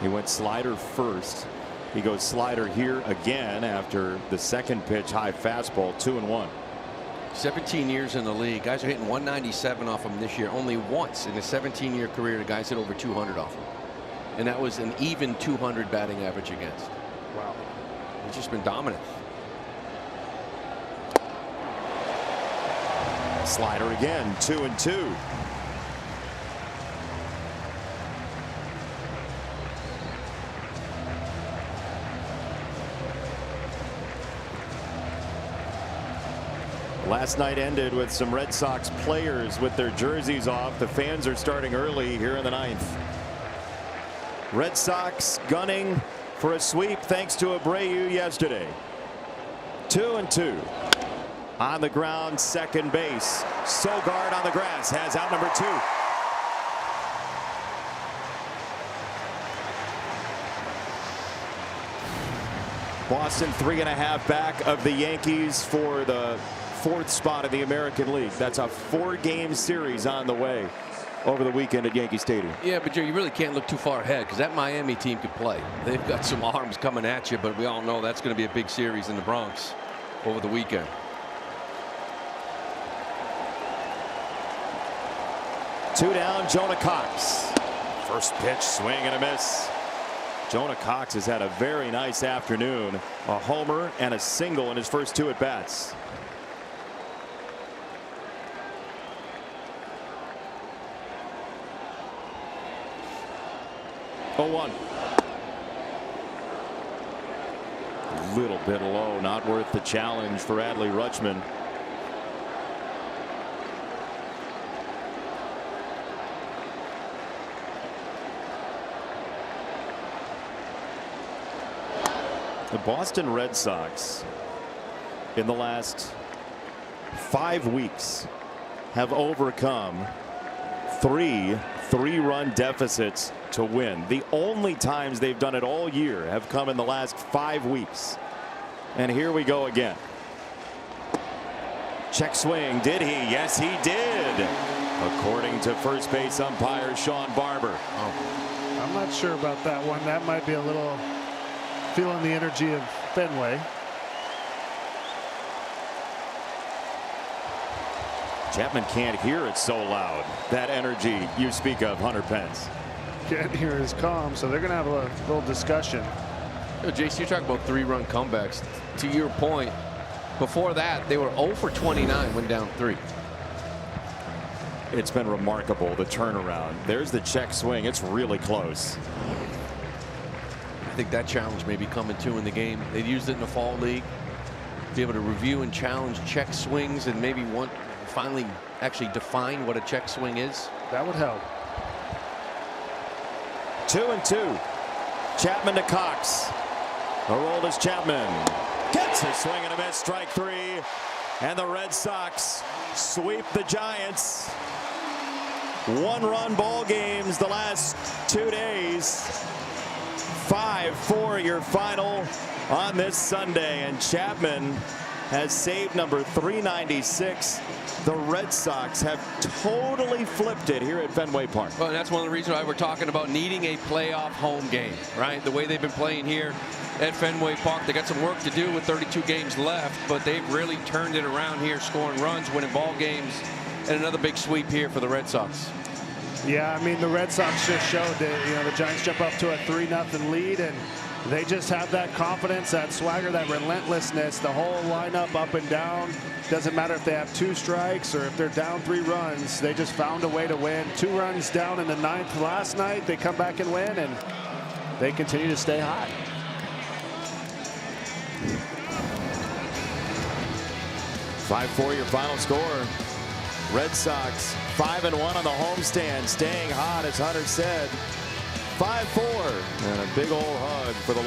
He went slider first. He goes slider here again after the second pitch, high fastball, 2-1. 17 years in the league. Guys are hitting 197 off him this year. Only once in a 17-year career the guys hit over 200 off him. And that was an even 200 batting average against. Wow. He's just been dominant. Slider again, 2-2. Last night ended with some Red Sox players with their jerseys off. The fans are starting early here in the 9th. Red Sox gunning for a sweep thanks to Abreu yesterday. 2-2. On the ground, second base. Sogard on the grass has out number 2. Boston 3.5 back of the Yankees for the 4th spot in the American League. That's a 4-game series on the way over the weekend at Yankee Stadium. Yeah, but Joe, you really can't look too far ahead because that Miami team could play. They've got some arms coming at you, but we all know that's going to be a big series in the Bronx over the weekend. Two down, Jonah Cox. First pitch, swing and a miss. Jonah Cox has had a very nice afternoon. A homer and a single in his first 2 at-bats. A little bit low, not worth the challenge for Adley Rutschman. The Boston Red Sox in the last 5 weeks have overcome 3 3-run deficits to win. The only times they've done it all year have come in the last 5 weeks. And here we go again. Check swing. Did he? Yes, he did. According to first base umpire Sean Barber. Oh. I'm not sure about that one. That might be a little feeling the energy of Fenway. Chapman can't hear it so loud. That energy you speak of, Hunter Pence. Can't hear his calm, so they're going to have a little discussion. You know, Jason, you're talking about 3-run comebacks. To your point, before that, they were 0 for 29 when down 3. It's been remarkable, the turnaround. There's the check swing. It's really close. I think that challenge may be coming too in the game. They've used it in the fall league. Be able to review and challenge check swings and maybe finally actually define what a check swing is. That would help. 2-2. Chapman to Cox. Aroldis Chapman gets a swing and a miss, strike 3. And the Red Sox sweep the Giants. 1-run ball games the last 2 days. 5-4 your final on this Sunday, and Chapman has saved number 396. The Red Sox have totally flipped it here at Fenway Park. Well, and that's one of the reasons why we're talking about needing a playoff home game, right? The way they've been playing here at Fenway Park, they got some work to do with 32 games left, but they've really turned it around here, scoring runs, winning ball games, and another big sweep here for the Red Sox. Yeah, I mean, the Red Sox just showed that, the Giants jump up to a 3-0 lead, and they just have that confidence, that swagger, that relentlessness, the whole lineup up and down. Doesn't matter if they have 2 strikes or if they're down 3 runs. They just found a way to win. 2 runs down in the 9th last night. They come back and win, and they continue to stay hot. 5-4 your final score. Red Sox 5-1 on the homestand, staying hot, as Hunter said. 5-4, and a big old hug for the